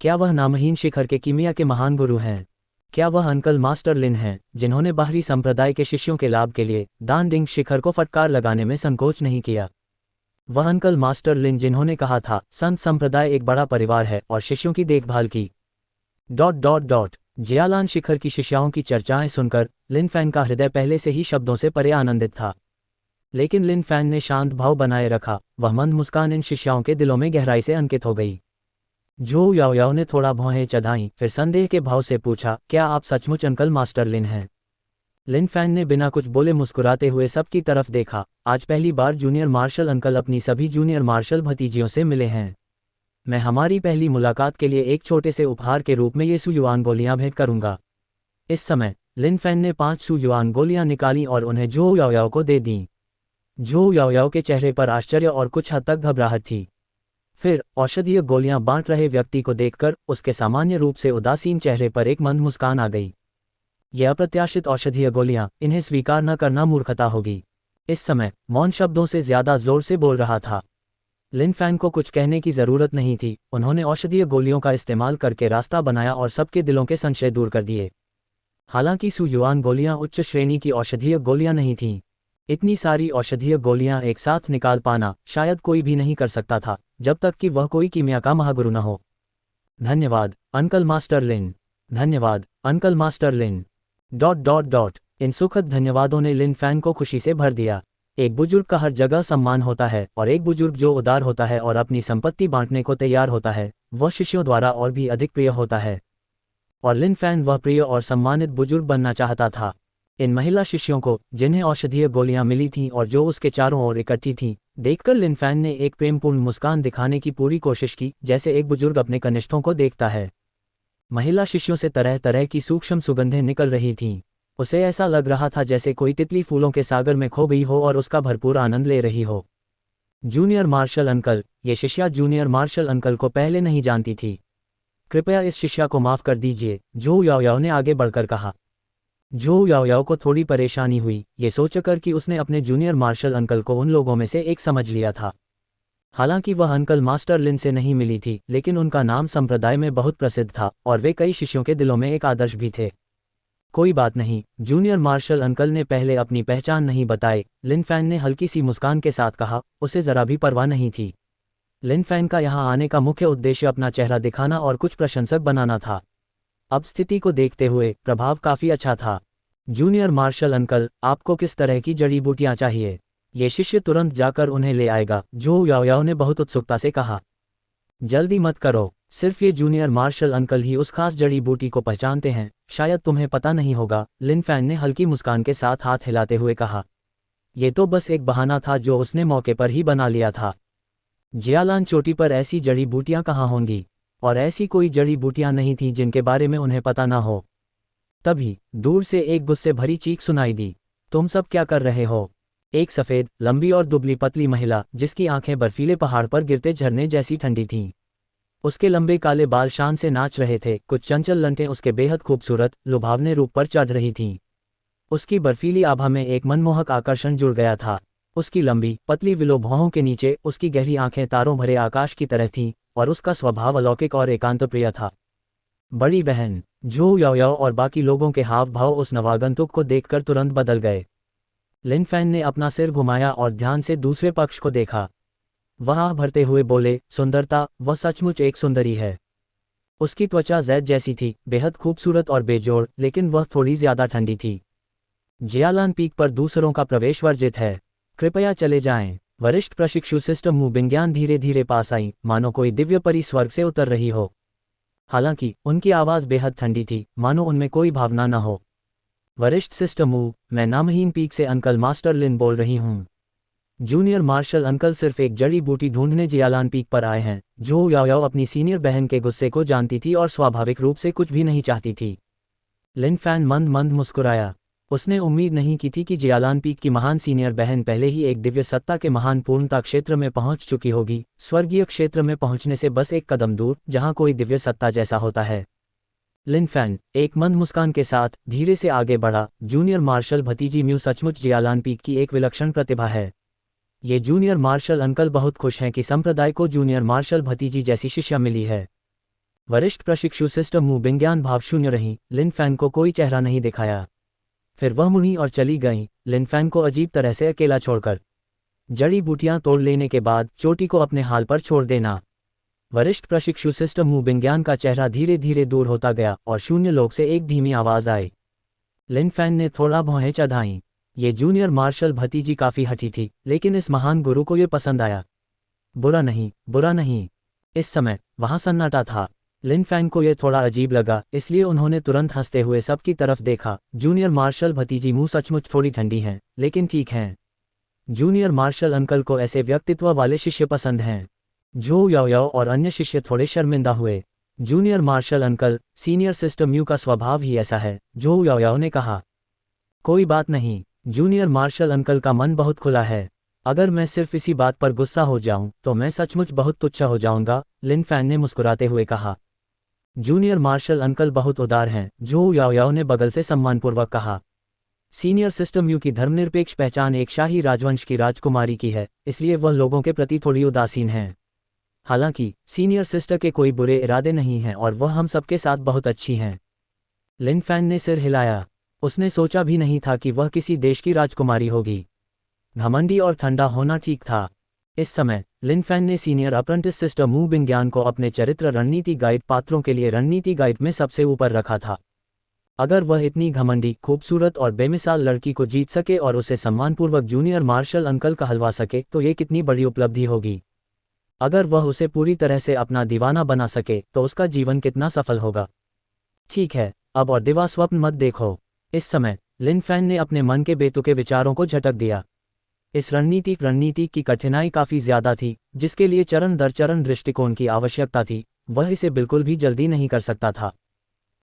क्या वह नामहीन शिखर के कीमिया के महान गुरु हैं? क्या वह अंकल मास्टर लिन हैं, जिन्होंने बाहरी संप्रदाय के शिष्यों के लाभ के लिए दान दिंग शिखर को फटकार लगाने में संकोच नहीं किया? वह अंकल मास्टर लिन जिन्होंने कहा था, संत संप्रदाय एक बड़ा परिवार है और शिष्यों की देखभाल की। जियालान शिखर की शिष्याओं की चर्चाएं सुनकर लिन फैन का हृदय पहले से ही शब्दों से परे आनंदित था। लेकिन लिन फैन ने शांत भाव बनाए रखा। वह मंद मुस्कान इन शिष्याओं के दिलों में गहराई से अंकित हो गई। झू याओयाओ ने थोड़ा भौहें चढ़ाईं, फिर संदेह के भाव से पूछा, क्या आप सचमुच अंकल मास्टर लिन हैं? लिन फैन ने बिना कुछ बोले मुस्कुराते हुए सबकी तरफ देखा। आज पहली बार जूनियर मार्शल अंकल अपनी सभी जूनियर मार्शल भतीजियों से मिले हैं। मैं हमारी पहली मुलाकात के लिए एक छोटे से उपहार के रूप में ये सू युआन गोलियां भेंट करूंगा। इस समय लिन फैन ने 5 सू युआन गोलियां निकाली और उन्हें झू याओयाओ को दे दीं। झू याओयाओ के चेहरे पर आश्चर्य और कुछ हद तक घबराहट थी। फिर औषधीय गोलियां बांट रहे व्यक्ति को देखकर उसके सामान्य रूप से उदासीन चेहरे पर एक मंद मुस्कान आ गई। यह अप्रत्याशित औषधीय गोलियां, इन्हें स्वीकार न करना मूर्खता होगी। इस समय मौन शब्दों से ज्यादा जोर से बोल रहा था। लिन फैन को कुछ कहने की जरूरत नहीं थी। उन्होंने औषधीय गोलियों का इस्तेमाल करके रास्ता बनाया और सबके दिलों के संशय दूर कर दिए। हालांकि सु युआन गोलियां उच्च श्रेणी की औषधीय गोलियां नहीं थीं। इतनी सारी औषधीय गोलियां एक साथ निकाल पाना शायद कोई भी नहीं कर सकता था, जब तक कि वह कोई कीमिया का महागुरु न हो। धन्यवाद अंकल मास्टर लिन। धन्यवाद अंकल मास्टर लिन। ... इन सुखद धन्यवादों ने लिन फैन को खुशी से भर दिया। एक बुजुर्ग का हर जगह सम्मान होता है, और एक बुजुर्ग जो उदार होता है और अपनी संपत्ति बांटने को तैयार होता है, वह शिष्यों द्वारा और भी अधिक प्रिय होता है। और लिन फैन वह प्रिय और सम्मानित बुजुर्ग बनना चाहता था। इन महिला शिष्यों को, जिन्हें औषधीय गोलियां मिली थीं और जो उसके चारों ओर इकट्ठी थीं, देखकर लिन फैन ने एक प्रेमपूर्ण मुस्कान दिखाने की पूरी कोशिश की, जैसे एक बुजुर्ग अपने कनिष्ठों को देखता है। महिला शिष्यों से तरह तरह की सूक्ष्म सुगंधें निकल रही थीं। उसे ऐसा लग रहा था जैसे कोई तितली फूलों के सागर में खो गई हो और उसका भरपूर आनंद ले रही हो। Junior marshal uncle. ये शिष्या जूनियर मार्शल अंकल को पहले नहीं जानती थी। कृपया इस शिष्या को माफ कर दीजिए, झोउ याओयाओ ने आगे बढ़कर कहा। झोउ याओयाओ को थोड़ी परेशानी हुई, ये सोचकर कि उसने अपने जूनियर मार्शल अंकल को उन लोगों में से एक समझ लिया था। हालांकि वह अंकल मास्टर लिन से नहीं मिली थी, लेकिन उनका नाम संप्रदाय में बहुत प्रसिद्ध था और वे कई शिष्यों के दिलों में एक आदर्श भी थे। कोई बात नहीं, जूनियर मार्शल अंकल ने पहले अपनी पहचान नहीं बताई, लिन फैन ने हल्की सी मुस्कान के साथ कहा। उसे जरा भी परवाह नहीं थी। लिन फैन का यहाँ आने का मुख्य उद्देश्य अपना चेहरा दिखाना और कुछ प्रशंसक बनाना था। अब स्थिति को देखते हुए प्रभाव काफी अच्छा था। जूनियर मार्शल अंकल, आपको किस तरह की जड़ी बूटियां चाहिए? ये शिष्य तुरंत जाकर उन्हें ले आएगा, झोउ याओयाओ ने बहुत उत्सुकता से कहा। जल्दी मत करो, सिर्फ ये जूनियर मार्शल अंकल ही उस खास जड़ी बूटी को पहचानते हैं, शायद तुम्हें पता नहीं होगा, लिन फैन ने हल्की मुस्कान के साथ हाथ हिलाते हुए कहा। ये तो बस एक बहाना था जो उसने मौके पर ही बना लिया था। जियालान चोटी पर ऐसी जड़ी बूटियां कहाँ होंगी? और ऐसी कोई जड़ी बूटियां नहीं थीं जिनके बारे में उन्हें पता ना हो। तभी दूर से एक गुस्से भरी चीख सुनाई दी। तुम सब क्या कर रहे हो? एक सफ़ेद, लंबी और दुबली पतली महिला, जिसकी आंखें बर्फीले पहाड़ पर गिरते झरने जैसी ठंडी थीं। उसके लंबे काले बाल शान से नाच रहे थे, कुछ चंचल लंटें उसके बेहद खूबसूरत, लुभावने रूप पर चढ़ रही थीं। उसकी बर्फीली आभा में एक मनमोहक आकर्षण जुड़ गया था। उसकी लंबी, पतली विलो भौहों के नीचे उसकी गहरी आंखें तारों भरे आकाश की तरह थीं, और उसका स्वभाव अलौकिक और एकांतप्रिय था। बड़ी बहन। झोउ याओयाओ और बाकी लोगों के हाव भाव उस नवागंतुक को देखकर तुरंत बदल गए। लिन फैन ने अपना सिर घुमाया और ध्यान से दूसरे पक्ष को देखा। वह आह भरते हुए बोले, सुंदरता, वह सचमुच एक सुंदरी है। उसकी त्वचा जैद जैसी थी, बेहद खूबसूरत और बेजोड़, लेकिन वह थोड़ी ज्यादा ठंडी थी। जियालान पीक पर दूसरों का प्रवेश वर्जित है। कृपया चले जाएं। वरिष्ठ प्रशिक्षु सिस्टम मु बिंग्यान धीरे धीरे पास आई, मानो कोई दिव्य परी स्वर्ग से उतर रही हो। हालांकि उनकी आवाज़ बेहद ठंडी थी, मानो उनमें कोई भावना न हो। वरिष्ठ सिस्टम मु, मैं नामहीन पीक से अंकल मास्टर लिन बोल रही हूँ। जूनियर मार्शल अंकल सिर्फ एक जड़ी बूटी ढूंढने जियालान पीक पर आए हैं। झोउ याओयाओ अपनी सीनियर बहन के गुस्से को जानती थी और स्वाभाविक रूप से कुछ भी नहीं चाहती थी। लिन फैन मंद मंद मुस्कुराया। उसने उम्मीद नहीं की थी कि जियालान पीक की महान सीनियर बहन पहले ही एक दिव्य सत्ता के महान पूर्णता क्षेत्र में पहुंच चुकी होगी, स्वर्गीय क्षेत्र में पहुंचने से बस एक कदम दूर, जहां कोई दिव्य सत्ता जैसा होता है। लिन फैन एक मंद मुस्कान के साथ धीरे से आगे बढ़ा। जूनियर मार्शल भतीजी म्यू सचमुच जियालान पीक की एक विलक्षण प्रतिभा है। ये जूनियर मार्शल अंकल बहुत खुश हैं कि संप्रदाय को जूनियर मार्शल भतीजी जैसी शिष्या मिली है। वरिष्ठ प्रशिक्षु सिस्टम मु बिंग्यान भावशून्य रही। लिन फैन को कोई चेहरा नहीं दिखाया। फिर वह मुड़ी और चली गई, लिन फैन को अजीब तरह से अकेला छोड़कर। जड़ी बूटियां तोड़ लेने के बाद चोटी को अपने हाल पर छोड़ देना। वरिष्ठ प्रशिक्षु सिस्टम मु बिंग्यान का चेहरा धीरे धीरे दूर होता गया और शून्य लोक से एक धीमी आवाज आई। लिन फैन ने थोड़ा भौहें चढ़ाईं। ये जूनियर मार्शल भतीजी काफी हठी थी, लेकिन इस महान गुरु को ये पसंद आया। बुरा नहीं, बुरा नहीं। इस समय वहां सन्नाटा था। लिन फैन को यह थोड़ा अजीब लगा, इसलिए उन्होंने तुरंत हंसते हुए सबकी तरफ देखा। जूनियर मार्शल भतीजी मुंह सचमुच थोड़ी ठंडी हैं, लेकिन ठीक हैं। जूनियर मार्शल अंकल को ऐसे व्यक्तित्व वाले शिष्य पसंद हैं। झोउ याओयाओ और अन्य शिष्य थोड़े शर्मिंदा हुए। Junior marshal uncle, senior system म्यू का स्वभाव ही ऐसा है, झोउ याओयाओ ने कहा। कोई बात नहीं, जूनियर मार्शल अंकल का मन बहुत खुला है। अगर मैं सिर्फ इसी बात पर गुस्सा हो जाऊं तो मैं सचमुच बहुत तुच्छ हो जाऊंगा, लिन फैन ने मुस्कुराते हुए कहा। जूनियर मार्शल अंकल बहुत उदार हैं, झू याओयाओ ने बगल से सम्मानपूर्वक कहा। सीनियर सिस्टर म्यू की धर्मनिरपेक्ष पहचान एक शाही राजवंश की राजकुमारी की है, इसलिए वह लोगों के प्रति थोड़ी उदासीन हैं। हालांकि सीनियर सिस्टर के कोई बुरे इरादे नहीं हैं और वह हम सबके साथ बहुत अच्छी हैं। लिन फैन ने सिर हिलाया। उसने सोचा भी नहीं था कि वह किसी देश की राजकुमारी होगी। घमंडी और ठंडा होना ठीक था। इस समय लिन फैन ने सीनियर अप्रेंटिस सिस्टर मू बिंग्यान को अपने चरित्र रणनीति गाइड पात्रों के लिए रणनीति गाइड में सबसे ऊपर रखा था। अगर वह इतनी घमंडी, खूबसूरत और बेमिसाल लड़की को जीत सके और उसे सम्मानपूर्वक जूनियर मार्शल अंकल कहलवा सके तो ये कितनी बड़ी उपलब्धि होगी। अगर वह उसे पूरी तरह से अपना दीवाना बना सके तो उसका जीवन कितना सफल होगा। ठीक है, अब और दिवा स्वप्न मत देखो। इस समय लिन फैन ने अपने मन के बेतुके विचारों को झटक दिया। इस रणनीति की कठिनाई काफ़ी ज़्यादा थी, जिसके लिए चरण दर चरण दृष्टिकोण की आवश्यकता थी। वह इसे बिल्कुल भी जल्दी नहीं कर सकता था।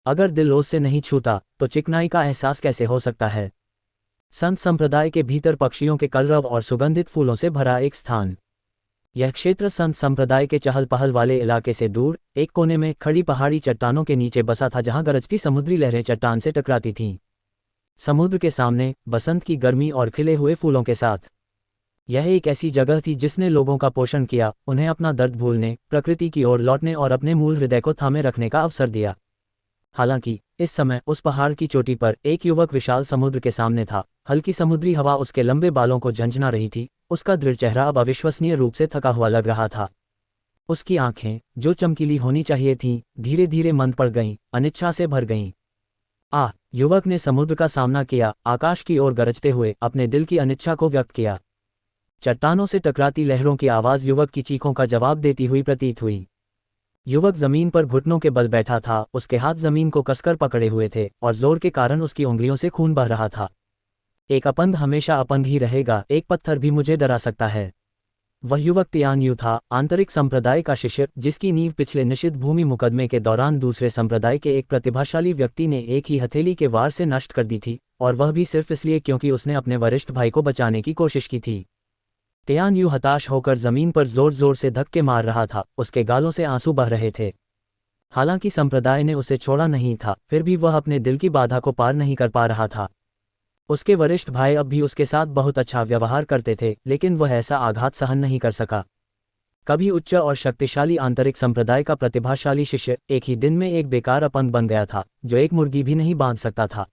अगर दिल उससे नहीं छूता तो चिकनाई का एहसास कैसे हो सकता है। संत संप्रदाय के भीतर पक्षियों के कलरव और सुगंधित फूलों से भरा एक स्थान। यह क्षेत्र संत संप्रदाय के चहल पहल वाले इलाके से दूर एक कोने में खड़ी पहाड़ी चट्टानों के नीचे बसा था, जहां गरजती समुद्री लहरें चट्टान से टकराती थीं। समुद्र के सामने बसंत की गर्मी और खिले हुए फूलों के साथ यह एक ऐसी जगह थी जिसने लोगों का पोषण किया, उन्हें अपना दर्द भूलने, प्रकृति की ओर लौटने और अपने मूल हृदय को थामे रखने का अवसर दिया। हालांकि इस समय उस पहाड़ की चोटी पर एक युवक विशाल समुद्र के सामने था। हल्की समुद्री हवा उसके लंबे बालों को झंझना रही थी। उसका दृढ़ चेहरा अब अविश्वसनीय रूप से थका हुआ लग रहा था। उसकी आंखें, जो चमकीली होनी चाहिए थीं, धीरे धीरे मंद पड़ गईं, अनिच्छा से भर गईं। युवक ने समुद्र का सामना किया, आकाश की ओर गरजते हुए अपने दिल की अनिच्छा को व्यक्त किया। चट्टानों से टकराती लहरों की आवाज़ युवक की चीखों का जवाब देती हुई प्रतीत हुई। युवक जमीन पर घुटनों के बल बैठा था, उसके हाथ जमीन को कसकर पकड़े हुए थे और जोर के कारण उसकी उंगलियों से खून बह रहा था। एक अपंग हमेशा अपंग ही रहेगा, एक पत्थर भी मुझे डरा सकता है। वह युवक तियान यू था, आंतरिक संप्रदाय का शिष्य, जिसकी नींव पिछले निषिद्ध भूमि मुकदमे के दौरान दूसरे संप्रदाय के एक प्रतिभाशाली व्यक्ति ने एक ही हथेली के वार से नष्ट कर दी थी, और वह भी सिर्फ इसलिए क्योंकि उसने अपने वरिष्ठ भाई को बचाने की कोशिश की थी। तियान यू हताश होकर जमीन पर जोर जोर से धक्के मार रहा था, उसके गालों से आंसू बह रहे थे। हालांकि संप्रदाय ने उसे छोड़ा नहीं था, फिर भी वह अपने दिल की बाधा को पार नहीं कर पा रहा था। उसके वरिष्ठ भाई अब भी उसके साथ बहुत अच्छा व्यवहार करते थे, लेकिन वह ऐसा आघात सहन नहीं कर सका। कभी उच्च और शक्तिशाली आंतरिक संप्रदाय का प्रतिभाशाली शिष्य एक ही दिन में एक बेकार अपंग बन गया था, जो एक मुर्गी भी नहीं बांध सकता था।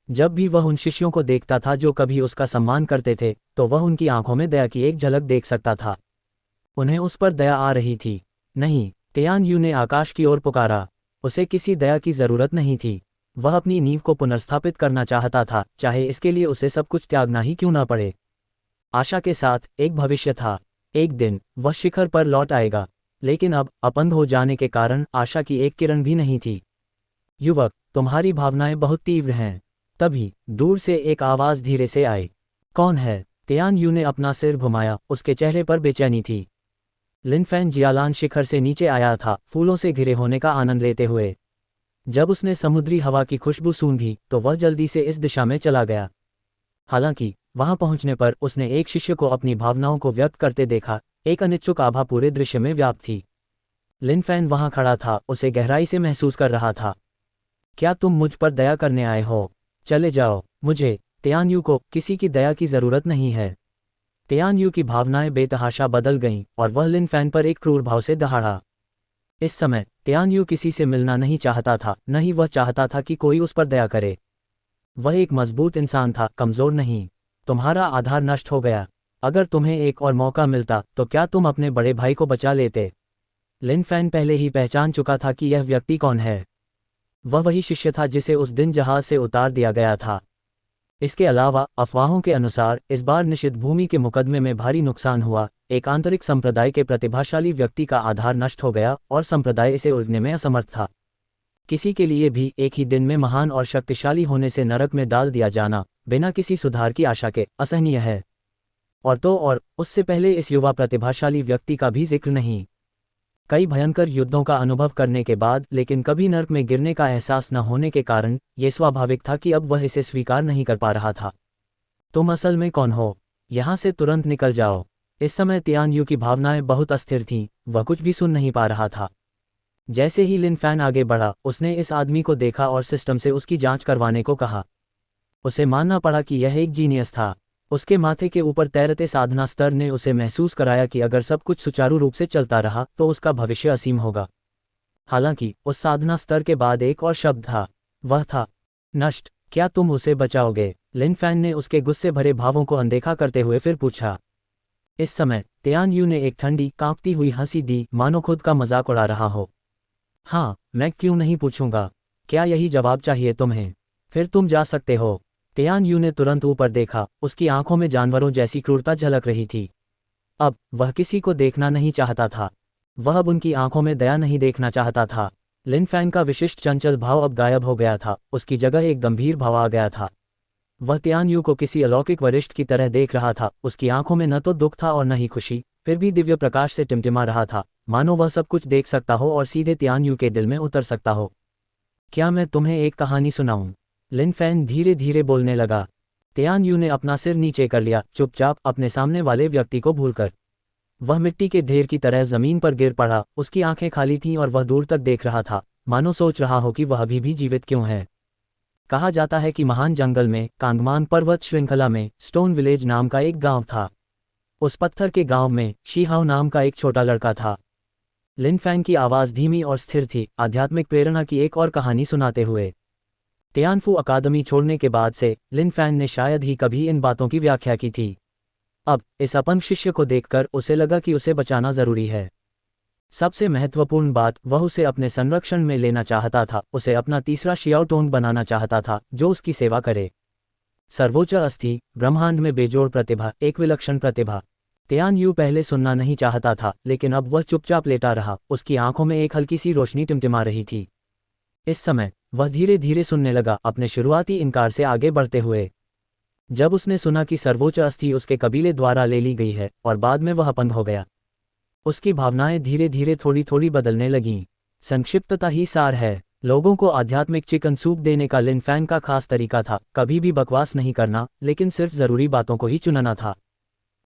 जब भी वह उन शिष्यों को देखता था जो कभी उसका सम्मान करते थे, तो वह उनकी आंखों में दया की एक झलक देख सकता था। उन्हें उस पर दया आ रही थी। नहीं, तियान यू ने आकाश की ओर पुकारा। उसे किसी दया की जरूरत नहीं थी। वह अपनी नींव को पुनर्स्थापित करना चाहता था, चाहे इसके लिए उसे सब कुछ त्यागना ही क्यों ना पड़े। आशा के साथ एक भविष्य था। एक दिन वह शिखर पर लौट आएगा, लेकिन अब अपंग हो जाने के कारण आशा की एक किरण भी नहीं थी। युवक, तुम्हारी भावनाएं बहुत तीव्र हैं। तभी दूर से एक आवाज धीरे से आई। कौन है? तियान यू ने अपना सिर घुमाया, उसके चेहरे पर बेचैनी थी। लिन फैन जियालान शिखर से नीचे आया था, फूलों से घिरे होने का आनंद लेते हुए। जब उसने समुद्री हवा की खुशबू सूंघी तो वह जल्दी से इस दिशा में चला गया। हालांकि वहां पहुंचने पर उसने एक शिष्य को अपनी भावनाओं को व्यक्त करते देखा। एक अनिच्छुक आभा पूरे दृश्य में व्याप्त थी। लिन फैन वहां खड़ा था, उसे गहराई से महसूस कर रहा था। क्या तुम मुझ पर दया करने आए हो? चले जाओ, मुझे, तियान यू को, किसी की दया की जरूरत नहीं है। तियान यू की भावनाएं बेतहाशा बदल गईं और वह लिन फैन पर एक क्रूर भाव से दहाड़ा। इस समय तियान यू किसी से मिलना नहीं चाहता था, न ही वह चाहता था कि कोई उस पर दया करे। वह एक मजबूत इंसान था, कमजोर नहीं। तुम्हारा आधार नष्ट हो गया। अगर तुम्हें एक और मौका मिलता तो क्या तुम अपने बड़े भाई को बचा लेते? लिन फैन पहले ही पहचान चुका था कि यह व्यक्ति कौन है। वह वही शिष्य था जिसे उस दिन जहाज से उतार दिया गया था। इसके अलावा अफवाहों के अनुसार इस बार निषिद्ध भूमि के मुकदमे में भारी नुकसान हुआ। एक आंतरिक संप्रदाय के प्रतिभाशाली व्यक्ति का आधार नष्ट हो गया और संप्रदाय इसे उलटने में असमर्थ था। किसी के लिए भी एक ही दिन में महान और शक्तिशाली होने से नरक में डाल दिया जाना, बिना किसी सुधार की आशा के, असहनीय है। और उससे पहले इस युवा प्रतिभाशाली व्यक्ति का भी जिक्र नहीं। कई भयंकर युद्धों का अनुभव करने के बाद, लेकिन कभी नर्क में गिरने का एहसास न होने के कारण, यह स्वाभाविक था कि अब वह इसे स्वीकार नहीं कर पा रहा था। तुम असल में कौन हो? यहाँ से तुरंत निकल जाओ। इस समय तियान यू की भावनाएं बहुत अस्थिर थीं, वह कुछ भी सुन नहीं पा रहा था। जैसे ही लिन फैन आगे बढ़ा, उसने इस आदमी को देखा और सिस्टम से उसकी जांच करवाने को कहा। उसे मानना पड़ा कि यह एक जीनियस था। उसके माथे के ऊपर तैरते साधना स्तर ने उसे महसूस कराया कि अगर सब कुछ सुचारू रूप से चलता रहा तो उसका भविष्य असीम होगा। हालांकि उस साधना स्तर के बाद एक और शब्द था, वह था नष्ट। क्या तुम उसे बचाओगे? लिन फैन ने उसके गुस्से भरे भावों को अनदेखा करते हुए फिर पूछा। इस समय तियान यू ने एक ठंडी कांपती हुई हंसी दी, मानो खुद का मजाक उड़ा रहा हो। हाँ, मैं क्यों नहीं पूछूंगा। क्या यही जवाब चाहिए तुम्हें? फिर तुम जा सकते हो। तियान यू ने तुरंत ऊपर देखा, उसकी आंखों में जानवरों जैसी क्रूरता झलक रही थी। अब वह किसी को देखना नहीं चाहता था। वह अब उनकी आंखों में दया नहीं देखना चाहता था। लिन फैन का विशिष्ट चंचल भाव अब गायब हो गया था, उसकी जगह एक गंभीर भाव आ गया था। वह तियान यू को किसी अलौकिक वरिष्ठ की तरह देख रहा था। उसकी आंखों में न तो दुख था और न ही खुशी, फिर भी दिव्य प्रकाश से टिमटिमा रहा था, मानो वह सब कुछ देख सकता हो और सीधे तियान यू के दिल में उतर सकता हो। क्या मैं तुम्हें एक कहानी सुनाऊं? लिन फैन धीरे धीरे बोलने लगा। तियान यू ने अपना सिर नीचे कर लिया, चुपचाप, अपने सामने वाले व्यक्ति को भूलकर। वह मिट्टी के ढेर की तरह जमीन पर गिर पड़ा। उसकी आंखें खाली थीं और वह दूर तक देख रहा था, मानो सोच रहा हो कि वह अभी भी जीवित क्यों है। कहा जाता है कि महान जंगल में, कांगमान पर्वत श्रृंखला में, स्टोन विलेज नाम का एक गांव था। उस पत्थर के गांव में शीहाओ नाम का एक छोटा लड़का था। लिन फैन की आवाज़ धीमी और स्थिर थी, आध्यात्मिक प्रेरणा की एक और कहानी सुनाते हुए। तियानफू अकादमी छोड़ने के बाद से लिन फैन ने शायद ही कभी इन बातों की व्याख्या की थी। अब इस अपंग शिष्य को देखकर उसे लगा कि उसे बचाना जरूरी है। सबसे महत्वपूर्ण बात, वह उसे अपने संरक्षण में लेना चाहता था, उसे अपना तीसरा शियाओ टोंग बनाना चाहता था जो उसकी सेवा करे। सर्वोच्च अस्थि, ब्रह्मांड में बेजोड़ प्रतिभा, एक विलक्षण प्रतिभा। तियान यू पहले सुनना नहीं चाहता था, लेकिन अब वह चुपचाप लेटा रहा। उसकी आंखों में एक हल्की सी रोशनी टिमटिमा रही थी। इस समय वह धीरे धीरे सुनने लगा, अपने शुरुआती इनकार से आगे बढ़ते हुए। जब उसने सुना कि सर्वोच्च अस्थि उसके कबीले द्वारा ले ली गई है और बाद में वह अपंग हो गया, उसकी भावनाएं धीरे धीरे थोड़ी थोड़ी बदलने लगीं। संक्षिप्तता ही सार है। लोगों को आध्यात्मिक चिकन सूप देने का लिन फैन का खास तरीका था, कभी भी बकवास नहीं करना, लेकिन सिर्फ जरूरी बातों को ही चुनना था।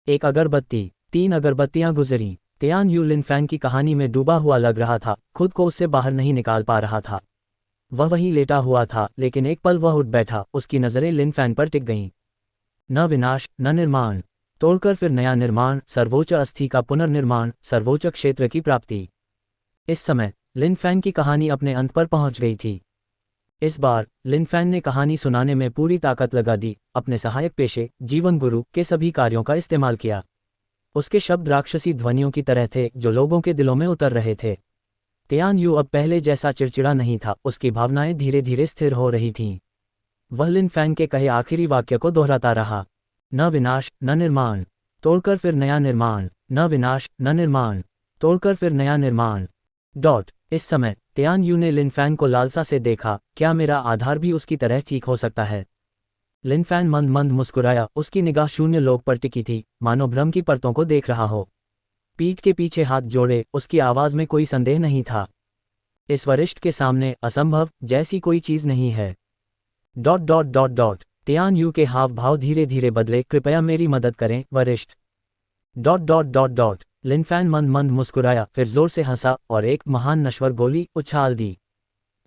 एक अगरबत्ती, 3 अगरबत्तियां गुजरी। तियान यू लिन फैन की कहानी में डूबा हुआ लग रहा था, खुद को उससे बाहर नहीं निकाल पा रहा था। वह वहीं लेटा हुआ था, लेकिन एक पल वह उठ बैठा, उसकी नज़रें लिन फैन पर टिक गईं। न विनाश, न निर्माण, तोड़कर फिर नया निर्माण, सर्वोच्च अस्थि का पुनर्निर्माण, सर्वोच्च क्षेत्र की प्राप्ति। इस समय लिन फैन की कहानी अपने अंत पर पहुंच गई थी। इस बार लिन फैन ने कहानी सुनाने में पूरी ताकत लगा दी, अपने सहायक पेशे, जीवन गुरु के सभी कार्यों का इस्तेमाल किया। उसके शब्द राक्षसी ध्वनियों की तरह थे जो लोगों के दिलों में उतर रहे थे। तियान यू अब पहले जैसा चिड़चिड़ा नहीं था, उसकी भावनाएं धीरे धीरे स्थिर हो रही थीं। वह लिन फैन के कहे आखिरी वाक्य को दोहराता रहा, न विनाश, न निर्माण, तोड़कर फिर नया निर्माण, न विनाश, न निर्माण, तोड़कर फिर नया निर्माण। इस समय तियान यू ने लिन फैन को लालसा से देखा, क्या मेरा आधार भी उसकी तरह ठीक हो सकता है? लिन फैन मंद मंद मुस्कुराया, उसकी निगाह शून्य लोक पर टिकी थी, मानो भ्रम की परतों को देख रहा हो। पीठ के पीछे हाथ जोड़े, उसकी आवाज में कोई संदेह नहीं था। इस वरिष्ठ के सामने असंभव जैसी कोई चीज नहीं है। तियान यू के हाव भाव धीरे धीरे बदले, कृपया मेरी मदद करें वरिष्ठ। लिन फैन मंद मंद मुस्कुराया, फिर जोर से हंसा और एक महान नश्वर गोली उछाल दी।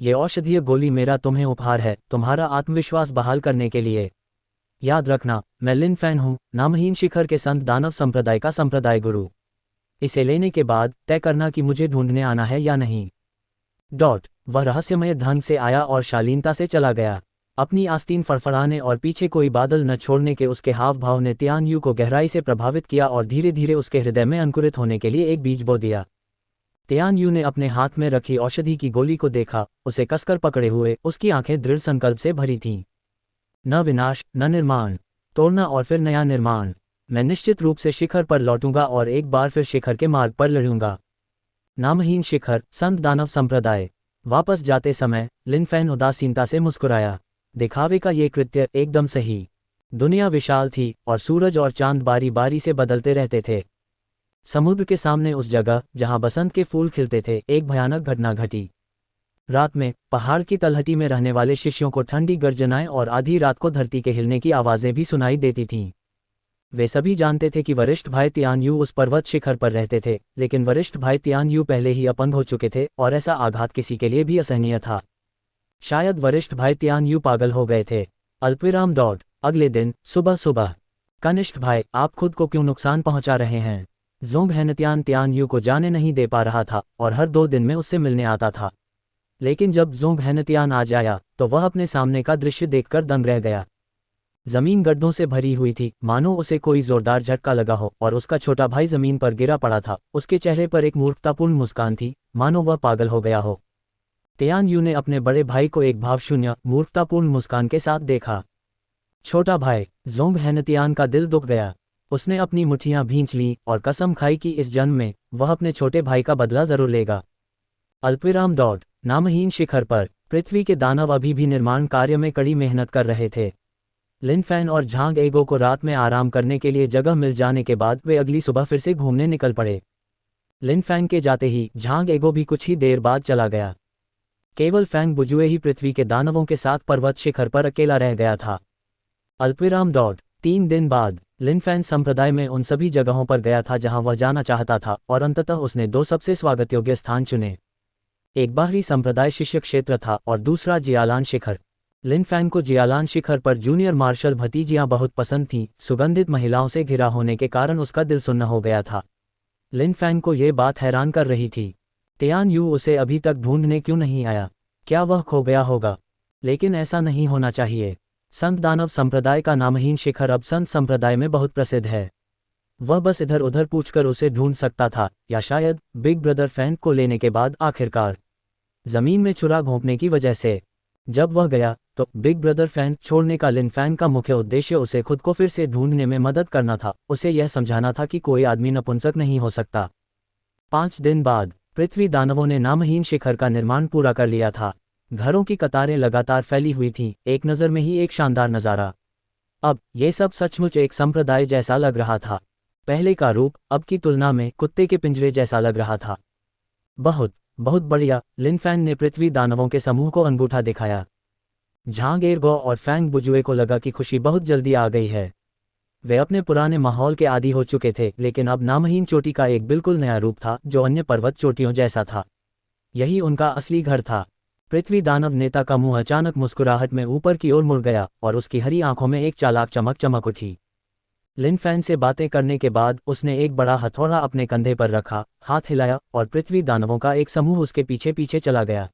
ये औषधीय गोली मेरा तुम्हें उपहार है, तुम्हारा आत्मविश्वास बहाल करने के लिए। याद रखना, मैं लिन फैन हूँ, नामहीन शिखर के संत दानव संप्रदाय का संप्रदाय गुरु। इसे लेने के बाद तय करना कि मुझे ढूंढने आना है या नहीं। वह रहस्यमय ढंग से आया और शालीनता से चला गया। अपनी आस्तीन फड़फड़ाने और पीछे कोई बादल न छोड़ने के उसके हाव भाव ने तियान यू को गहराई से प्रभावित किया और धीरे धीरे उसके हृदय में अंकुरित होने के लिए एक बीज बो दिया। तियान यू ने अपने हाथ में रखी औषधि की गोली को देखा, उसे कसकर पकड़े हुए, उसकी आंखें दृढ़ संकल्प से भरी थीं। न विनाश, न निर्माण, तोड़ना और फिर नया निर्माण। मैं निश्चित रूप से शिखर पर लौटूंगा और एक बार फिर शिखर के मार्ग पर लड़ूंगा। नामहीन शिखर, संत दानव संप्रदाय। वापस जाते समय लिन फैन उदासीनता से मुस्कुराया। दिखावे का ये कृत्य एकदम सही। दुनिया विशाल थी और सूरज और चांद बारी बारी से बदलते रहते थे। समुद्र के सामने उस जगह जहां बसंत के फूल खिलते थे, एक भयानक घटना घटी। रात में पहाड़ की तलहटी में रहने वाले शिष्यों को ठंडी गर्जनाएं और आधी रात को धरती के हिलने की आवाजें भी सुनाई देती थीं। वे सभी जानते थे कि वरिष्ठ भाई तियानयू उस पर्वत शिखर पर रहते थे, लेकिन वरिष्ठ भाई तियानयू पहले ही अपंग हो चुके थे और ऐसा आघात किसी के लिए भी असहनीय था। शायद वरिष्ठ भाई तियानयू पागल हो गए थे। अल्पविराम डॉट। अगले दिन सुबह सुबह। कनिष्ठ भाई, आप खुद को क्यों नुकसान पहुंचा रहे हैं? जोंग हेनतियान तियानयू को जाने नहीं दे पा रहा था और हर 2 दिन में उससे मिलने आता था। लेकिन जब जोंग हेनतियान आ जाया तो वह अपने सामने का दृश्य देखकर दंग रह गया। जमीन गड्ढों से भरी हुई थी, मानो उसे कोई जोरदार झटका लगा हो, और उसका छोटा भाई जमीन पर गिरा पड़ा था। उसके चेहरे पर एक मूर्खतापूर्ण मुस्कान थी, मानो वह पागल हो गया हो। तियानयू ने अपने बड़े भाई को एक भावशून्य, मूर्खतापूर्ण मुस्कान के साथ देखा। छोटा भाई, जोंग हेनतियान का दिल दुख गया। उसने अपनी मुट्ठियां भींच लीं और कसम खाई कि इस जन्म में वह अपने छोटे भाई का बदला जरूर लेगा। अल्पविराम डॉट। नामहीन शिखर पर पृथ्वी के दानव अभी भी निर्माण कार्य में कड़ी मेहनत कर रहे थे। लिन फैन और झांग एगो को रात में आराम करने के लिए जगह मिल जाने के बाद वे अगली सुबह फिर से घूमने निकल पड़े। लिन फैंग के जाते ही झांग एगो भी कुछ ही देर बाद चला गया। केवल फैंग बुजुए ही पृथ्वी के दानवों के साथ पर्वत शिखर पर अकेला रह गया था। अल्पविराम डॉट। 3 दिन बाद लिन फैन संप्रदाय में उन सभी जगहों पर गया था जहां वह जाना चाहता था, और अंततः उसने 2 सबसे स्वागतयोग्य स्थान चुने। एक बाहरी संप्रदाय शिष्य क्षेत्र था और दूसरा जियालान शिखर। लिन फैंग को जियालान शिखर पर जूनियर मार्शल भतीजियां बहुत पसंद थीं। सुगंधित महिलाओं से घिरा होने के कारण उसका दिल सुन्न हो गया था। लिन फैंग को यह बात हैरान कर रही थी। तियानयू उसे अभी तक ढूंढने क्यों नहीं आया? क्या वह खो गया होगा? लेकिन ऐसा नहीं होना चाहिए। संत दानव संप्रदाय का नामहीन शिखर अब संत संप्रदाय में बहुत प्रसिद्ध है। वह बस इधर उधर पूछकर उसे ढूंढ सकता था, या शायद बिग ब्रदर फैंग को लेने के बाद आखिरकार जमीन में छुरा घोंपने की वजह से। जब वह गया तो बिग ब्रदर फैंग छोड़ने का लिन फैंग का मुख्य उद्देश्य उसे खुद को फिर से ढूंढने में मदद करना था। उसे यह समझाना था कि कोई आदमी नपुंसक नहीं हो सकता। 5 दिन बाद पृथ्वी दानवों ने नामहीन शिखर का निर्माण पूरा कर लिया था। घरों की कतारें लगातार फैली हुई थीं, एक नज़र में ही एक शानदार नज़ारा। अब ये सब सचमुच एक संप्रदाय जैसा लग रहा था। पहले का रूप अब की तुलना में कुत्ते के पिंजरे जैसा लग रहा था। बहुत बहुत बढ़िया। लिन फैंग ने पृथ्वी दानवों के समूह को अंगूठा दिखाया। झांग एर्गो और फैंग बुजुए को लगा कि खुशी बहुत जल्दी आ गई है। वे अपने पुराने माहौल के आदी हो चुके थे, लेकिन अब नामहीन चोटी का एक बिल्कुल नया रूप था जो अन्य पर्वत चोटियों जैसा था। यही उनका असली घर था। पृथ्वी दानव नेता का मुंह अचानक मुस्कुराहट में ऊपर की ओर मुड़ गया और उसकी हरी आंखों में एक चालाक चमक चमक उठी। लिन फैंग से बातें करने के बाद उसने एक बड़ा हथौड़ा अपने कंधे पर रखा, हाथ हिलाया और पृथ्वी दानवों का एक समूह उसके पीछे पीछे चला गया।